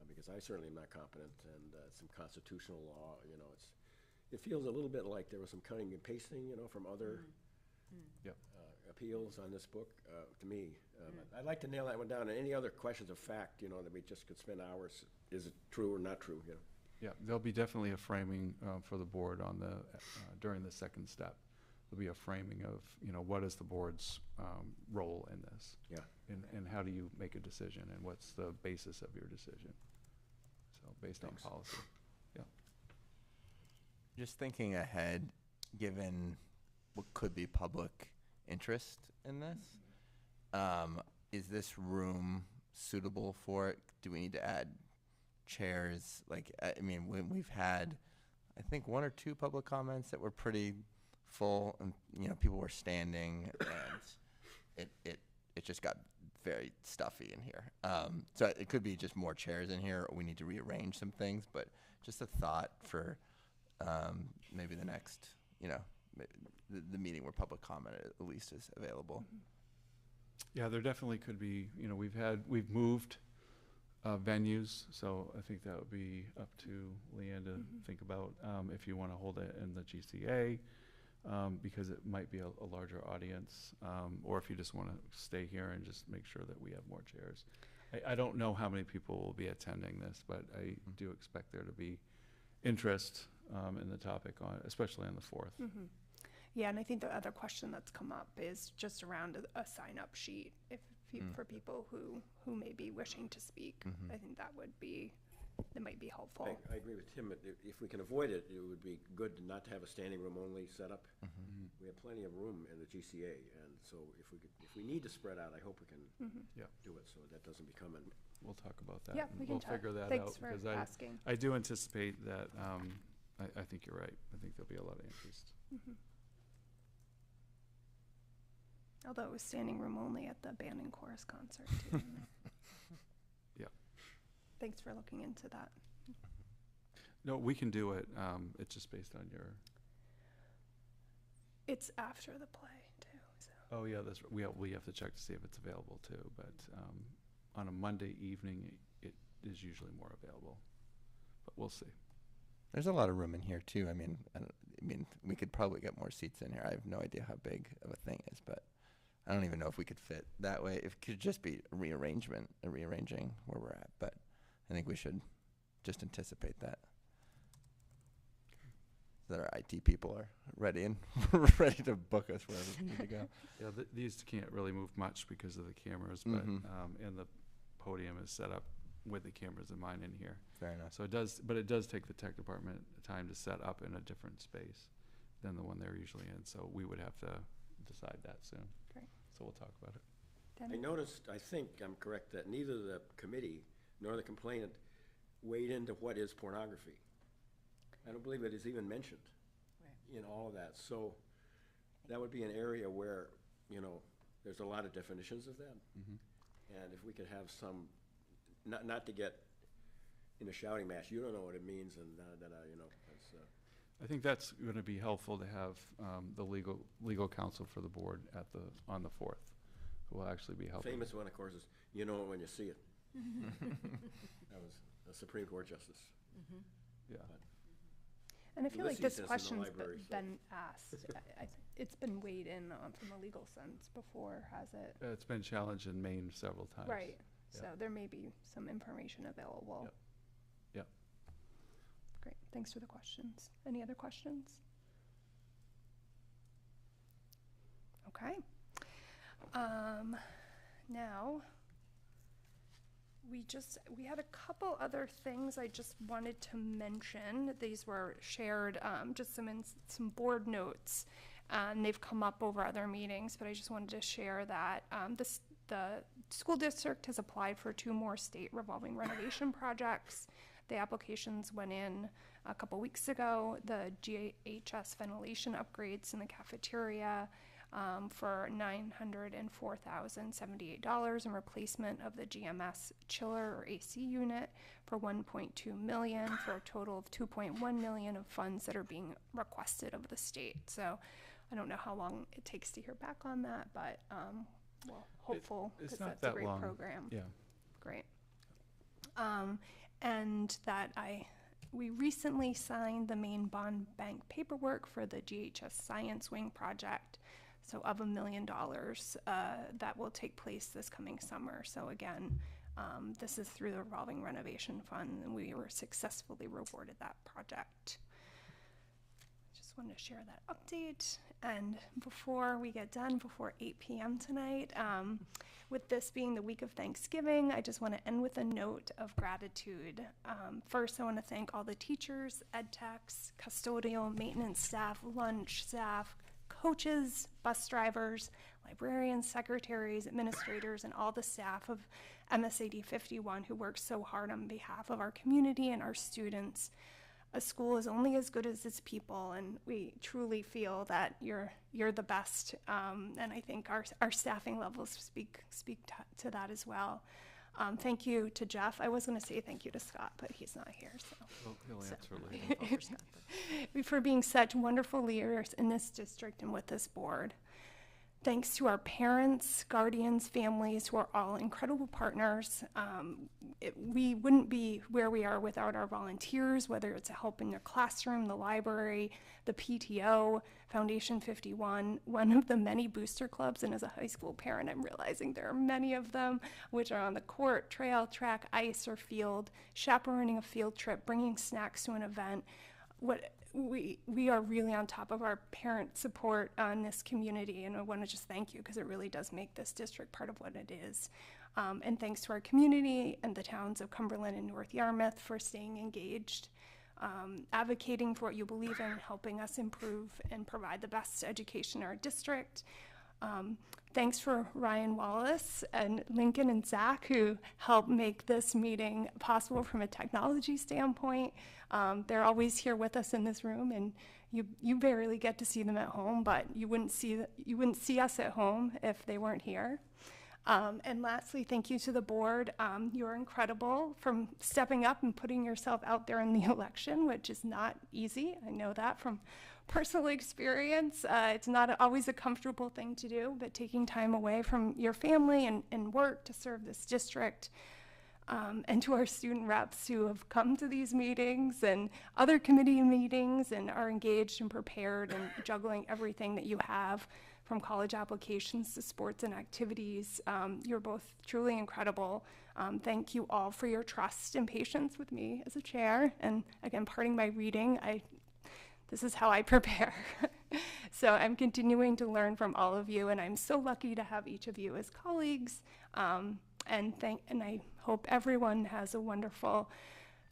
Because I certainly am not competent, and some constitutional law, it feels a little bit like there was some cutting and pasting, from other Yep. appeals on this book, to me. I'd like to nail that one down. And any other questions of fact, that we just could spend hours, is it true or not true, Yeah, there'll be definitely a framing for the board on the, during the second step. There'll be a framing of, what is the board's role in this? Yeah. And how do you make a decision, and what's the basis of your decision? So based on Thanks. policy. Yeah. Just thinking ahead, given what could be public interest in this, is this room suitable for it? Do we need to add chairs? We've had, I think, 1 or 2 public comments that were pretty full, and people were standing, and it just got very stuffy in here. So it could be just more chairs in here, or we need to rearrange some things. But just a thought for maybe the next, the meeting where public comment at least is available. Yeah, there definitely could be, we've moved venues, so I think that would be up to Leanne to think about if you want to hold it in the GCA, because it might be a larger audience, or if you just want to stay here and just make sure that we have more chairs. I don't know how many people will be attending this, but I do expect there to be interest in the topic, especially on the 4th. Yeah, and I think the other question that's come up is just around a sign-up sheet for people who may be wishing to speak. I think that might be helpful. I agree with Tim. If we can avoid it, it would be good not to have a standing room only setup. We have plenty of room in the GCA, and so if we need to spread out, I hope we can Yeah. do it so that doesn't become an. We'll talk about that. Yeah, and we can we'll talk. figure that Thanks out, for because asking. I do anticipate that, I think you're right. I think there'll be a lot of interest. Although it was standing room only at the band and chorus concert too. Yeah. Thanks for looking into that. No, we can do it. It's just based on your, It's after the play too, so. oh yeah, we have to check to see if it's available too, but on a Monday evening, it is usually more available, but we'll see. There's a lot of room in here too. I mean, we could probably get more seats in here. I have no idea how big of a thing is, but I don't even know if we could fit that way. It could just be rearranging where we're at, but I think we should just anticipate that. that our IT people are ready and ready to book us wherever we need to go. Yeah, these can't really move much because of the cameras, but, Mhm. and the podium is set up with the cameras in mine in here. Fair enough. So it does take the tech department time to set up in a different space than the one they're usually in, so we would have to decide that soon. Great. So we'll talk about it. I noticed, I think I'm correct, that neither the committee nor the complainant weighed into what is pornography. I don't believe it is even mentioned in all of that. So that would be an area where, there's a lot of definitions of that. Mhm. And if we could have some, not to get in a shouting match, you don't know what it means, and that's, I think that's going to be helpful to have the legal counsel for the board on the 4th, who will actually be helping. famous one, of course, is you know it when you see it. That was a Supreme Court justice. Yeah. And I feel like Ulysses this is in the question's library, so- been asked. It's been weighed in on from a legal sense before, has it? It's been challenged in Maine several times. Right. Yeah. So there may be some information available. Yep. Yep. Great. Thanks for the questions. Any other questions? Okay. Now, we had a couple other things I just wanted to mention. These were shared, just some board notes. They've come up over other meetings, but I just wanted to share that the school district has applied for 2 more state revolving renovation projects. The applications went in a couple weeks ago. The GHS ventilation upgrades in the cafeteria for $904,078 and replacement of the GMS chiller or AC unit for $1.2 million for a total of $2.1 million of funds that are being requested of the state. So I don't know how long it takes to hear back on that, but hopeful It's because not that's that a great long. program. Yeah. Great. And that we recently signed the main bond bank paperwork for the GHS Science Wing project. So of $1 million that will take place this coming summer. So again, this is through the revolving renovation fund, and we were successfully rewarded that project. Just wanted to share that update. And before we get done, before 8 p.m. tonight, with this being the week of Thanksgiving, I just want to end with a note of gratitude. First, I want to thank all the teachers, ed techs, custodial, maintenance staff, lunch staff, coaches, bus drivers, librarians, secretaries, administrators, and all the staff of MSAD 51 who work so hard on behalf of our community and our students. A school is only as good as its people, and we truly feel that you're the best. And I think our staffing levels speak to that as well. Thank you to Jeff. I was going to say thank you to Scott, but he's not here. So He'll answer later. for being such wonderful leaders in this district and with this board. Thanks to our parents, guardians, families, who are all incredible partners. We wouldn't be where we are without our volunteers, whether it's a help in their classroom, the library, the PTO, Foundation 51, one of the many booster clubs, and as a high school parent, I'm realizing there are many of them, which are on the court, trail, track, ice, or field, chaperoning a field trip, bringing snacks to an event. We are really on top of our parent support on this community, and I want to just thank you because it really does make this district part of what it is. And thanks to our community and the towns of Cumberland and North Yarmouth for staying engaged, advocating for what you believe in, helping us improve and provide the best education in our district. Thanks for Ryan Wallace and Lincoln and Zach, who helped make this meeting possible from a technology standpoint. They're always here with us in this room, and you barely get to see them at home, but you wouldn't see us at home if they weren't here. And lastly, thank you to the board. You're incredible from stepping up and putting yourself out there in the election, which is not easy. I know that from personal experience. It's not always a comfortable thing to do, but taking time away from your family and work to serve this district. And to our student reps who have come to these meetings and other committee meetings and are engaged and prepared and juggling everything that you have, from college applications to sports and activities. You're both truly incredible. Thank you all for your trust and patience with me as a chair. And again, parting my reading, this is how I prepare. So I'm continuing to learn from all of you, and I'm so lucky to have each of you as colleagues. And I hope everyone has a wonderful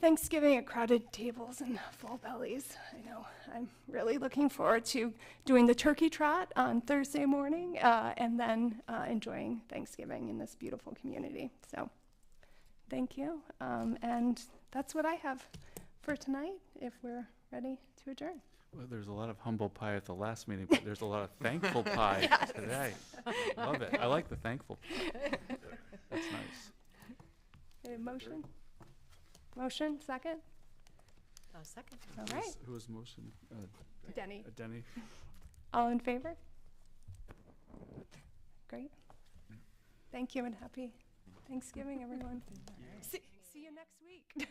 Thanksgiving at crowded tables and full bellies. I know I'm really looking forward to doing the turkey trot on Thursday morning, and then enjoying Thanksgiving in this beautiful community. So thank you. And that's what I have for tonight, if we're ready to adjourn. Well, there's a lot of humble pie at the last meeting, but there's a lot of thankful pie today. Love it. I like the thankful pie. That's nice. A motion? Motion, second? Second. All right. Who was motion? Denny. Denny. All in favor? Great. Thank you and happy Thanksgiving, everyone. See you next week.